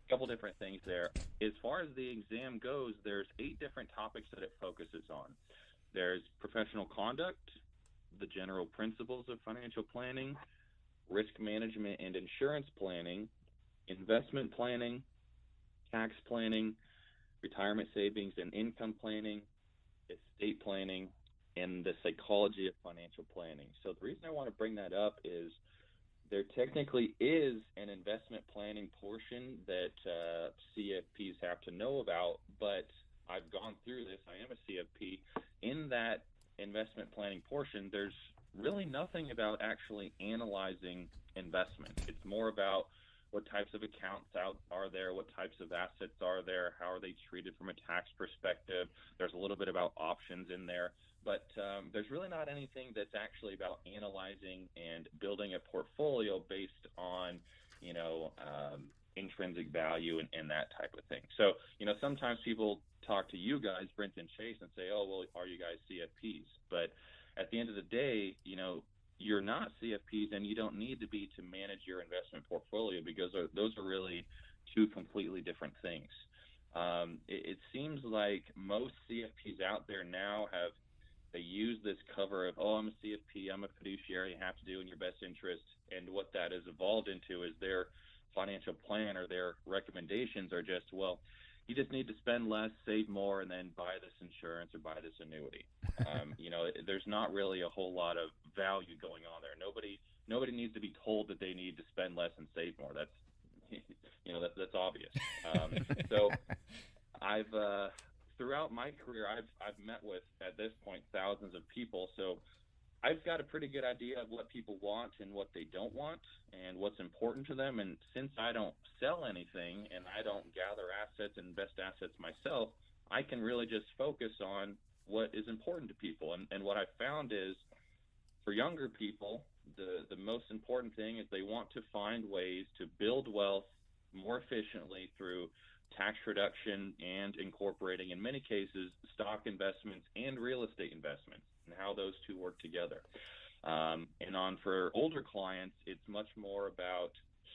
couple different things there. As far as the exam goes, there's 8 different topics that it focuses on. There's professional conduct, the general principles of financial planning, risk management and insurance planning, investment planning, tax planning, retirement savings and income planning, estate planning, and the psychology of financial planning. So the reason I want to bring that up is there technically is an investment planning portion that CFPs have to know about, but I've gone through this. I am a CFP. In that investment planning portion, there's really nothing about actually analyzing investment. It's more about what types of accounts are there, what types of assets are there, how are they treated from a tax perspective. There's a little bit about options in there, but there's really not anything that's actually about analyzing and building a portfolio based on, intrinsic value and that type of thing. So, sometimes people talk to you guys, Brent and Chase, and say, oh, well, are you guys CFPs? But at the end of the day, you're not CFPs, and you don't need to be to manage your investment portfolio, because those are really two completely different things. It seems like most CFPs out there now they use this cover of, oh, I'm a CFP, I'm a fiduciary, you have to do in your best interest. And what that has evolved into is their financial plan or their recommendations are just, well, you just need to spend less, save more, and then buy this insurance or buy this annuity. There's not really a whole lot of value going on there. Nobody needs to be told that they need to spend less and save more. That's obvious. So I've throughout my career, I've met with, at this point, thousands of people. So I've got a pretty good idea of what people want and what they don't want and what's important to them. And since I don't sell anything and I don't gather assets and invest assets myself, I can really just focus on what is important to people. And what I found is, for younger people, the most important thing is they want to find ways to build wealth more efficiently through tax reduction and incorporating, in many cases, stock investments and real estate investments, and how those two work together. For older clients, it's much more about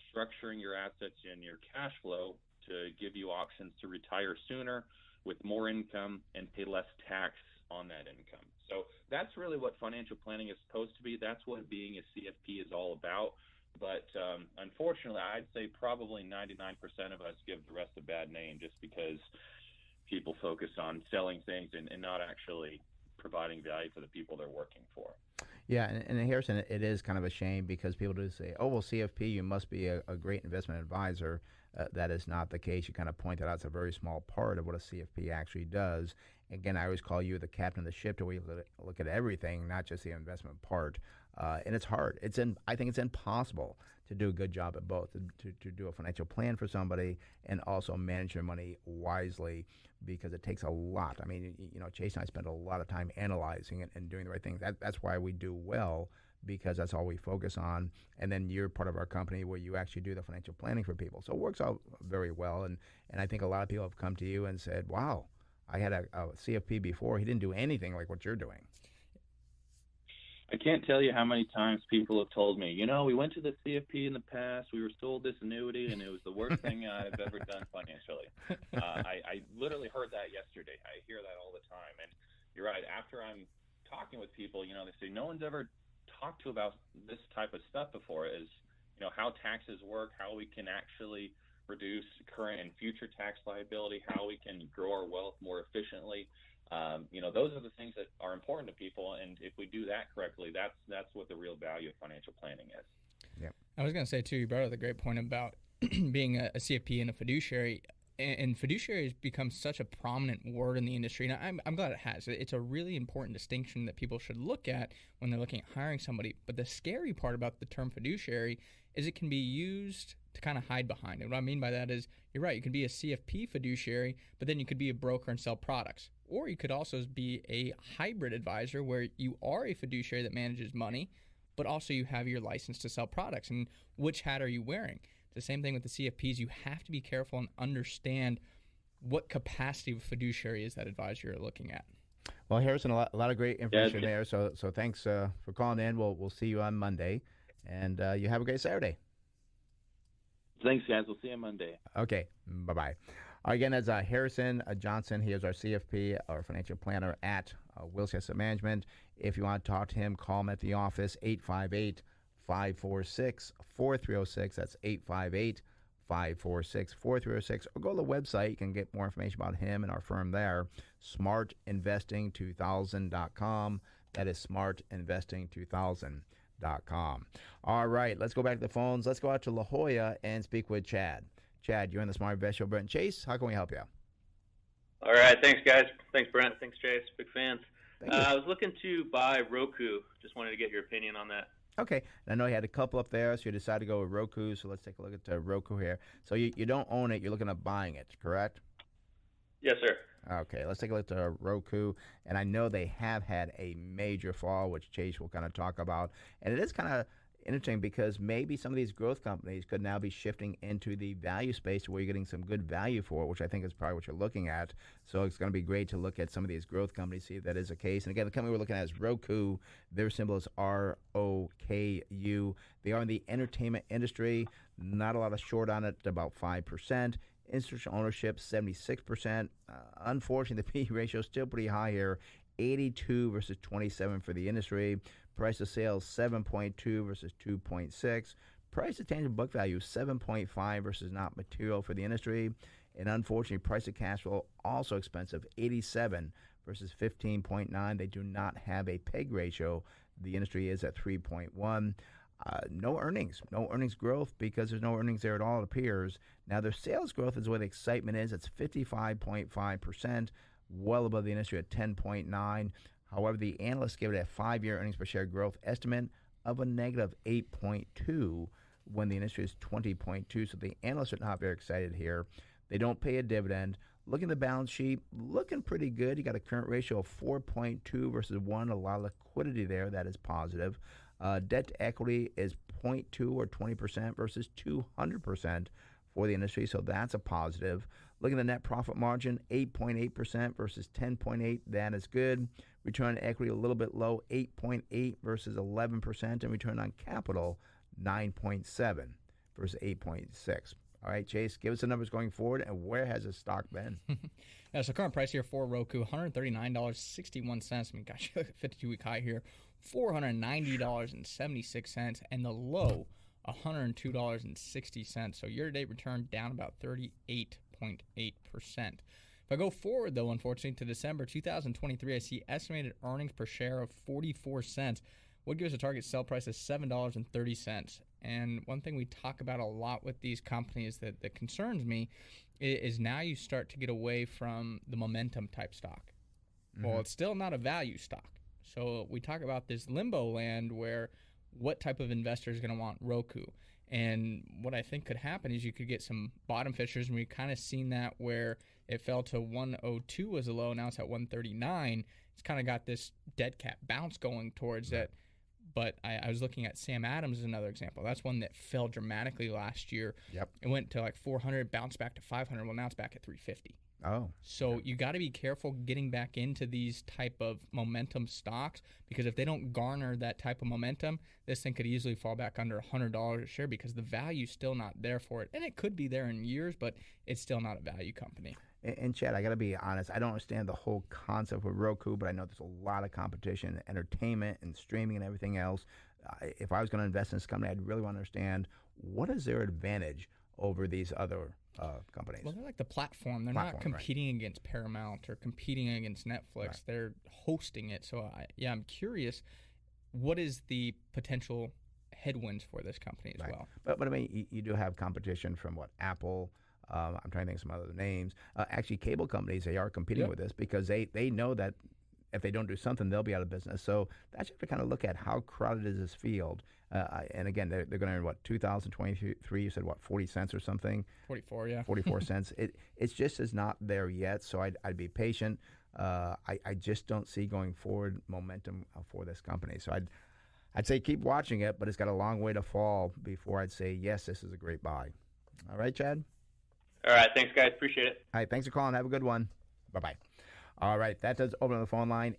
structuring your assets and your cash flow to give you options to retire sooner with more income and pay less tax on that income. So that's really what financial planning is supposed to be. That's what being a CFP is all about. But unfortunately, I'd say probably 99% of us give the rest a bad name just because people focus on selling things and not actually providing value for the people they're working for. Yeah, and Harrison, it is kind of a shame because people do say, oh, well, CFP, you must be a great investment advisor. That is not the case. You kind of pointed out it's a very small part of what a CFP actually does. Again, I always call you the captain of the ship to look at everything, not just the investment part. And it's hard. I think it's impossible to do a good job at both, to do a financial plan for somebody and also manage your money wisely, because it takes a lot. I mean, Chase and I spend a lot of time analyzing it and doing the right thing. That's why we do well, because that's all we focus on. And then you're part of our company where you actually do the financial planning for people. So it works out very well. And I think a lot of people have come to you and said, wow, I had a CFP before. He didn't do anything like what you're doing. I can't tell you how many times people have told me, we went to the CFP in the past, we were sold this annuity, and it was the worst thing I've ever done financially. I literally heard that yesterday. I hear that all the time. And you're right. After I'm talking with people, they say no one's ever talked to about this type of stuff before, is, how taxes work, how we can actually reduce current and future tax liability, how we can grow our wealth more efficiently. Those are the things that are important to people, and if we do that correctly, that's what the real value of financial planning is. Yeah, I was going to say too, you brought up the great point about being a CFP and a fiduciary, and fiduciary has become such a prominent word in the industry, and I'm glad it has. It's a really important distinction that people should look at when they're looking at hiring somebody. But the scary part about the term fiduciary is it can be used to kind of hide behind it. What I mean by that is, you're right, you can be a CFP fiduciary, but then you could be a broker and sell products. Or you could also be a hybrid advisor where you are a fiduciary that manages money, but also you have your license to sell products. And which hat are you wearing? The same thing with the CFPs. You have to be careful and understand what capacity of fiduciary is that advisor you're looking at. Well, Harrison, a lot of great information there. So thanks for calling in. We'll see you on Monday, and you have a great Saturday. Thanks, guys. We'll see you on Monday. Okay. Bye-bye. Again, that's Harrison Johnson. He is our CFP, our financial planner at Wilson Asset Management. If you want to talk to him, call him at the office, 858-546-4306. That's 858-546-4306. Or go to the website. You can get more information about him and our firm there, smartinvesting2000.com. That is smartinvesting2000.com. All right, let's go back to the phones. Let's go out to La Jolla and speak with Chad. Chad, you're in the Smart Invest Show. Brent and Chase, how can we help you? All right, thanks, guys. Thanks, Brent. Thanks, Chase. Big fans. Thank you. I was looking to buy Roku. Just wanted to get your opinion on that. Okay, and I know you had a couple up there, so you decided to go with Roku. So let's take a look at Roku here. So you don't own it; you're looking at buying it, correct? Yes, sir. Okay, let's take a look at Roku. And I know they have had a major fall, which Chase will kind of talk about. And it is kind of interesting because maybe some of these growth companies could now be shifting into the value space where you're getting some good value for it, which I think is probably what you're looking at. So it's going to be great to look at some of these growth companies, see if that is the case. And again, the company we're looking at is Roku. Their symbol is ROKU. They are in the entertainment industry. Not a lot of short on it, about 5%. Institutional ownership, 76%. Unfortunately, the P/E ratio is still pretty high here, 82 versus 27 for the industry. Price of sales, 7.2 versus 2.6. Price to tangible book value, 7.5 versus not material for the industry. And unfortunately, price to cash flow, also expensive, 87 versus 15.9. They do not have a PEG ratio. The industry is at 3.1. No earnings growth because there's no earnings there at all, it appears. Now, their sales growth is where the excitement is. It's 55.5%, well above the industry at 10.9. However, the analysts give it a 5-year earnings per share growth estimate of a negative 8.2 when the industry is 20.2. So the analysts are not very excited here. They don't pay a dividend. Looking at the balance sheet, looking pretty good. You got a current ratio of 4.2 versus 1. A lot of liquidity there. That is positive. Debt to equity is 0.2 or 20% versus 200% for the industry, so that's a positive. Looking at the net profit margin, 8.8% versus 10.8. That is good. Return on equity a little bit low, 8.8 versus 11%, and return on capital, 9.7 versus 8.6. All right, Chase, give us the numbers going forward, and where has the stock been? Yeah, so current price here for Roku, $139.61. I mean, gosh, 52-week high here, $490.76, and the low, $102.60. So year-to-date return down about 38.8%. If I go forward, though, unfortunately, to December 2023, I see estimated earnings per share of 44 cents. Would give us a target sell price of $7.30. And one thing we talk about a lot with these companies that concerns me is now you start to get away from the momentum type stock. Mm-hmm. Well, it's still not a value stock. So we talk about this limbo land where what type of investor is going to want Roku? And what I think could happen is you could get some bottom fishers, and we've kind of seen that where it fell to 102 as a low. Now it's at 139. It's kind of got this dead cat bounce going towards that. But I was looking at Sam Adams as another example. That's one that fell dramatically last year. Yep. It went to like 400, bounced back to 500. Well, now it's back at 350. Oh. So you got to be careful getting back into these type of momentum stocks, because if they don't garner that type of momentum, this thing could easily fall back under $100 a share because the value's still not there for it. And it could be there in years, but it's still not a value company. And Chad, I got to be honest, I don't understand the whole concept of Roku, but I know there's a lot of competition, entertainment and streaming and everything else. If I was going to invest in this company, I'd really want to understand what is their advantage over these other companies. Well, they're like the platform. They're not competing against Paramount or competing against Netflix. Right. They're hosting it. So, I'm curious, what is the potential headwinds for this company as well? But I mean, you do have competition from Apple. I'm trying to think of some other names. Actually, cable companies, they are competing with this because they know that if they don't do something, they'll be out of business. So that's you have to kind of look at how crowded is this field. And again, they're going to earn, 2023, you said, 40 cents or something? 44, yeah. 44 cents. It's just is not there yet, so I'd be patient. I just don't see going forward momentum for this company. So I'd say keep watching it, but it's got a long way to fall before I'd say, yes, this is a great buy. All right, Chad? All right, thanks, guys. Appreciate it. All right, thanks for calling. Have a good one. Bye-bye. All right, that does open the phone line,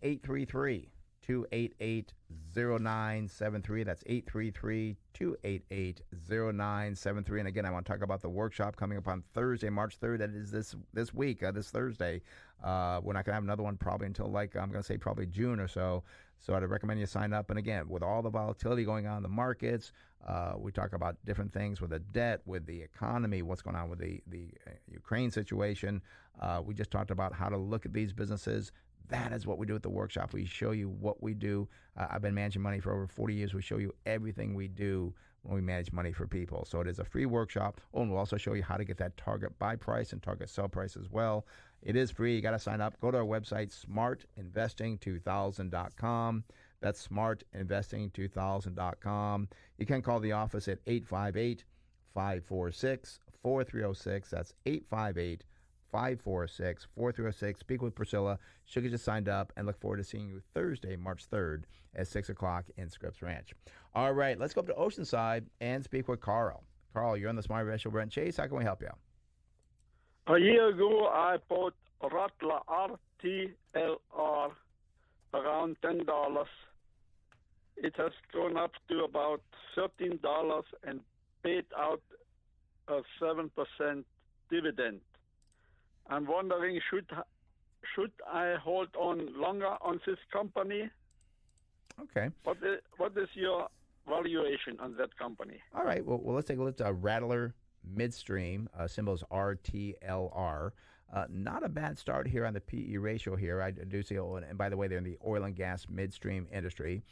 833-288-0973. That's 833-288-0973. And again, I want to talk about the workshop coming up on Thursday, March 3rd. That is this week, this Thursday. We're not going to have another one probably until probably June or so. So I'd recommend you sign up. And again, with all the volatility going on in the markets, we talk about different things with the debt, with the economy, what's going on with the Ukraine situation. We just talked about how to look at these businesses. That is what we do at the workshop. We show you what we do. I've been managing money for over 40 years. We show you everything we do when we manage money for people. So it is a free workshop. Oh, and we'll also show you how to get that target buy price and target sell price as well. It is free. You got to sign up. Go to our website, smartinvesting2000.com. That's smartinvesting2000.com. You can call the office at 858-546-4306. That's 858-546-4306. Speak with Priscilla. She'll get you signed up, and look forward to seeing you Thursday, March 3rd at 6 o'clock in Scripps Ranch. All right, let's go up to Oceanside and speak with Carl. Carl, you're on the Smart Investor Brent Chase. How can we help you? A year ago, I bought Rattler RTLR around $10. It has gone up to about $13 and paid out a 7% dividend. I'm wondering, should I hold on longer on this company? Okay. What is your valuation on that company? All right. Well, let's take a look at Rattler Midstream. Symbol is RTLR. Not a bad start here on the PE ratio here. I do see, and by the way, they're in the oil and gas midstream industry.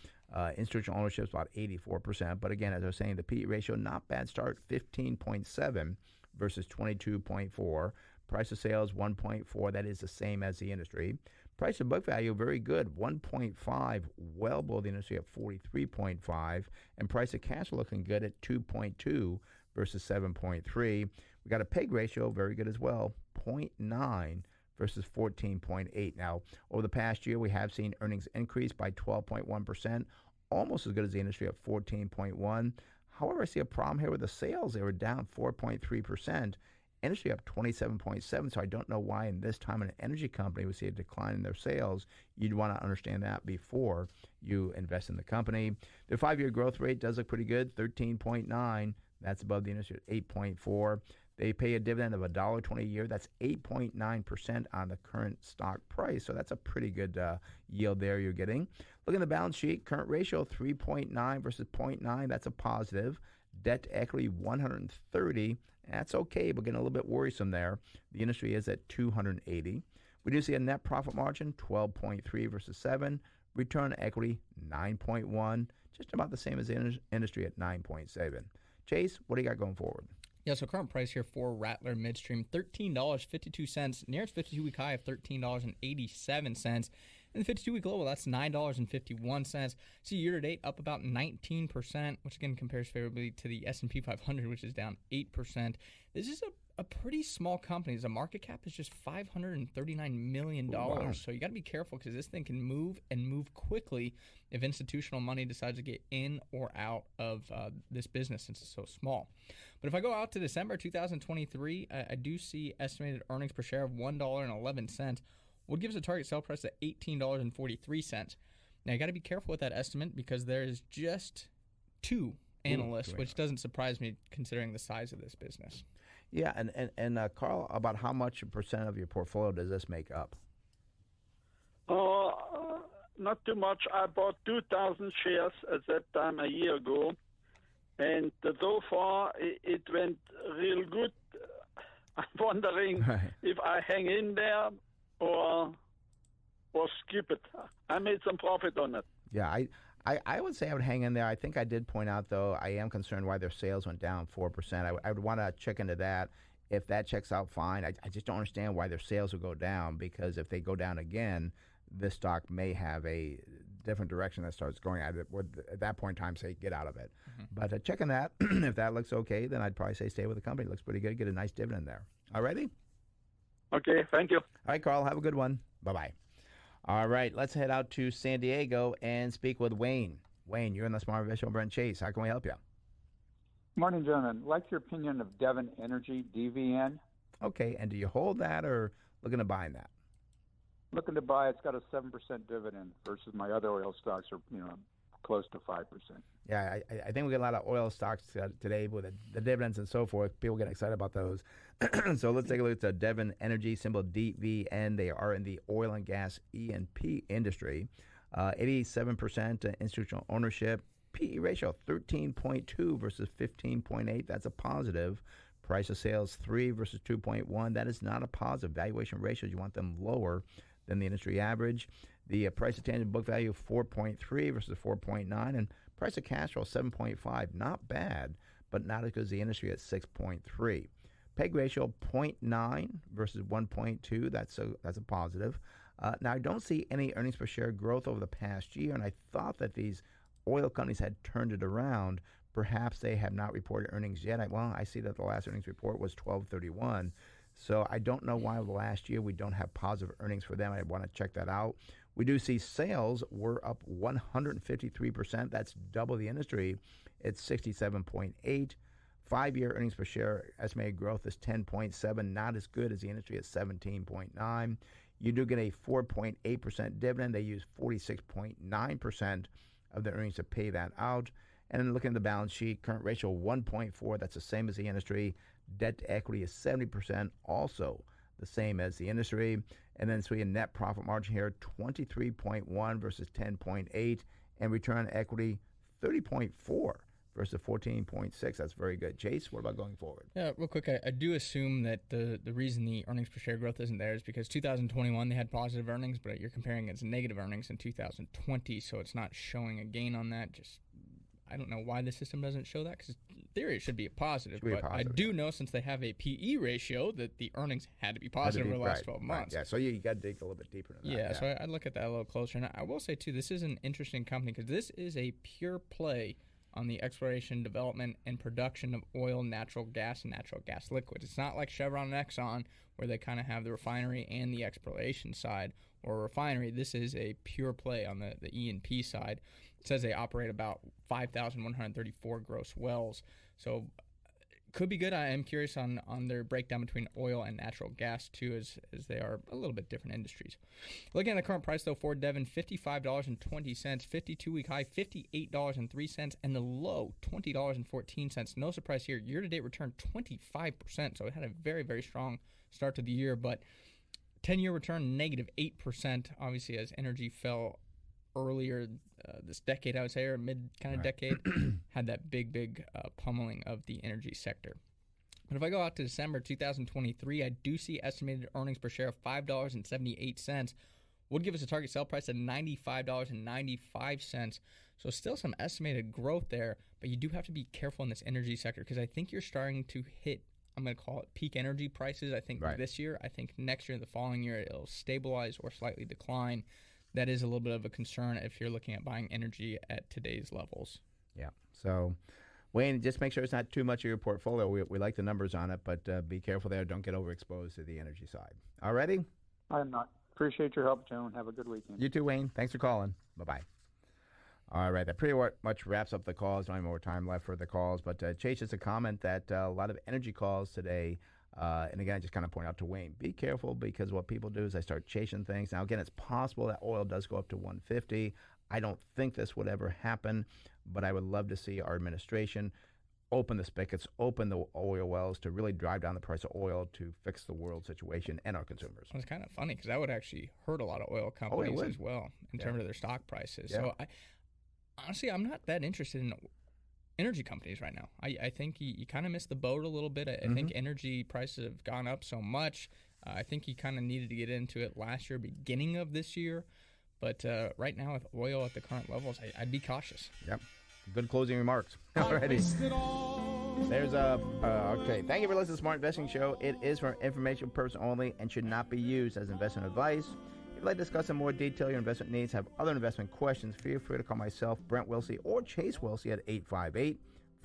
Institutional ownership is about 84%. But again, as I was saying, the PE ratio, not bad start, 15.7 versus 22.4. Price of sales, 1.4. That is the same as the industry. Price to book value, very good, 1.5, well below the industry at 43.5. And price of cash looking good at 2.2 versus 7.3. We got a PEG ratio, very good as well, 0.9 versus 14.8. Now, over the past year, we have seen earnings increase by 12.1%, almost as good as the industry at 14.1. However, I see a problem here with the sales. They were down 4.3%. Industry up 27.7, so I don't know why in this time in an energy company we see a decline in their sales. You'd want to understand that before you invest in the company. Their 5-year growth rate does look pretty good, 13.9. That's above the industry at 8.4. They pay a dividend of $1.20 a year. That's 8.9% on the current stock price, so that's a pretty good yield there you're getting. Look at the balance sheet. Current ratio, 3.9 versus 0.9. That's a positive. Debt to equity, 130. That's okay, but getting a little bit worrisome there. The industry is at 280. We do see a net profit margin, 12.3 versus 7. Return on equity, 9.1. Just about the same as the industry at 9.7. Chase, what do you got going forward? Yeah, so current price here for Rattler Midstream, $13.52. Nearest 52-week high of $13.87. And the 52-week low, well, that's $9.51. See, year-to-date up about 19%, which again compares favorably to the S&P 500, which is down 8%. This is a pretty small company. The market cap is just $539 million. Wow. So you got to be careful because this thing can move and move quickly if institutional money decides to get in or out of this business since it's so small. But if I go out to December 2023, I do see estimated earnings per share of $1.11. What gives a target sell price at $18.43. Now, you got to be careful with that estimate because there is just two analysts, which doesn't surprise me considering the size of this business. Yeah, and Carl, about how much percent of your portfolio does this make up? Not too much. I bought 2,000 shares at that time a year ago, and so far it went real good. I'm wondering if I hang in there or skip it. I made some profit on it. Yeah, I would say I would hang in there. I think I did point out, though, I am concerned why their sales went down 4%. I would want to check into that. If that checks out, fine. I just don't understand why their sales would go down, because if they go down again, this stock may have a different direction that starts going. I would, at that point in time, say get out of it. Mm-hmm. But checking that, if that looks okay, then I'd probably say stay with the company. It looks pretty good. Get a nice dividend there. All righty? Okay, thank you. All right, Carl, have a good one. Bye-bye. All right, let's head out to San Diego and speak with Wayne. Wayne, you're in the Smart Investor with Brent Chase. How can we help you? Morning, gentlemen. Like your opinion of Devon Energy, DVN? Okay, and do you hold that or looking to buy that? looking to buy. It's got a 7% dividend versus my other oil stocks are, close to 5%. Yeah, I think we get a lot of oil stocks today with the dividends and so forth. People get excited about those. So let's take a look at Devon Energy, symbol DVN. They are in the oil and gas E&P industry. 87% institutional ownership. PE ratio 13.2 versus 15.8. That's a positive. Price of sales 3 versus 2.1. That is not a positive. Valuation ratios, you want them lower than the industry average. The price of tangible book value 4.3 versus 4.9, and price of cash flow 7.5. Not bad, but not as good as the industry at 6.3. PEG ratio 0.9 versus 1.2. That's a positive. Now I don't see any earnings per share growth over the past year, and I thought that these oil companies had turned it around. Perhaps they have not reported earnings yet. I see that the last earnings report was 12/31. So I don't know why last year we don't have positive earnings for them. I want to check that out. We do see sales were up 153%. That's double the industry. It's 67.8. 5-year earnings per share estimated growth is 10.7. Not as good as the industry at 17.9. You do get a 4.8% dividend. They use 46.9% of the earnings to pay that out. And then looking at the balance sheet, current ratio 1.4. That's the same as the industry. Debt to equity is 70%, also the same as the industry. And then so we have net profit margin here, 23.1 versus 10.8, and return on equity 30.4 versus 14.6. That's very good. Chase, what about going forward? Yeah, real quick, I do assume that the reason the earnings per share growth isn't there is because 2021 they had positive earnings, but you're comparing against negative earnings in 2020, so it's not showing a gain on that. I don't know why the system doesn't show that, because in theory it should be a positive. But I do know, since they have a PE ratio, that the earnings had to be positive over the last 12 months. Right. Yeah, so you got to dig a little bit deeper into that. Yeah, so I'd look at that a little closer. And I will say, too, this is an interesting company because this is a pure play on the exploration, development, and production of oil, natural gas, and natural gas liquids. It's not like Chevron and Exxon, where they kind of have the refinery and the exploration side, or refinery. This is a pure play on the E&P side. It says they operate about 5,134 gross wells. So could be good. I am curious on their breakdown between oil and natural gas, too, as they are a little bit different industries. Looking at the current price, though, for Devon, $55.20, 52-week high, $58.03, and the low, $20.14. No surprise here. Year-to-date return, 25%, so it had a very, very strong start to the year, but 10-year return, negative 8%, obviously, as energy fell earlier this decade, I would say, or mid kind of decade, had that big pummeling of the energy sector. But if I go out to December 2023, I do see estimated earnings per share of $5.78. Would give us a target sell price of $95.95. So still some estimated growth there, but you do have to be careful in this energy sector, because I think you're starting to hit, I'm going to call it peak energy prices. I think this year, I think next year, the following year, it'll stabilize or slightly decline. That is a little bit of a concern if you're looking at buying energy at today's levels. Yeah. So, Wayne, just make sure it's not too much of your portfolio. We like the numbers on it, but be careful there. Don't get overexposed to the energy side. All righty? I'm not. Appreciate your help, Joan. Have a good weekend. You too, Wayne. Thanks for calling. Bye-bye. All right. That pretty much wraps up the calls. Don't have more time left for the calls. But Chase, just a comment that a lot of energy calls today. And again, I just kind of point out to Wayne, be careful, because what people do is they start chasing things. Now, again, it's possible that oil does go up to 150. I don't think this would ever happen, but I would love to see our administration open the spigots, open the oil wells to really drive down the price of oil to fix the world situation and our consumers. Well, it's kind of funny because that would actually hurt a lot of oil companies as well in terms of their stock prices. Yeah. So honestly, I'm not that interested in energy companies right now. I think you kind of missed the boat a little bit. I think energy prices have gone up so much. I think you kind of needed to get into it last year, beginning of this year. But right now, with oil at the current levels, I'd be cautious. Yep. Good closing remarks. Alrighty. There's okay. Thank you for listening to Smart Investing Show. It is for information purposes only and should not be used as investment advice. If you'd like to discuss in more detail your investment needs, have other investment questions, feel free to call myself, Brent Wilsey, or Chase Wilsey at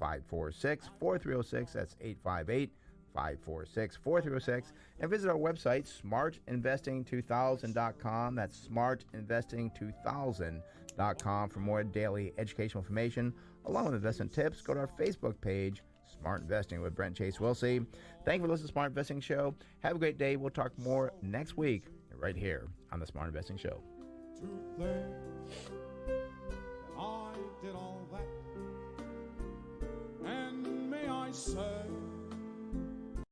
858-546-4306. That's 858-546-4306. And visit our website, smartinvesting2000.com. That's smartinvesting2000.com for more daily educational information, along with investment tips. Go to our Facebook page, Smart Investing with Brent Chase Wilsey. Thank you for listening to the Smart Investing Show. Have a great day. We'll talk more next week right here on the Smart Investing Show. To think that I did all that, and may I say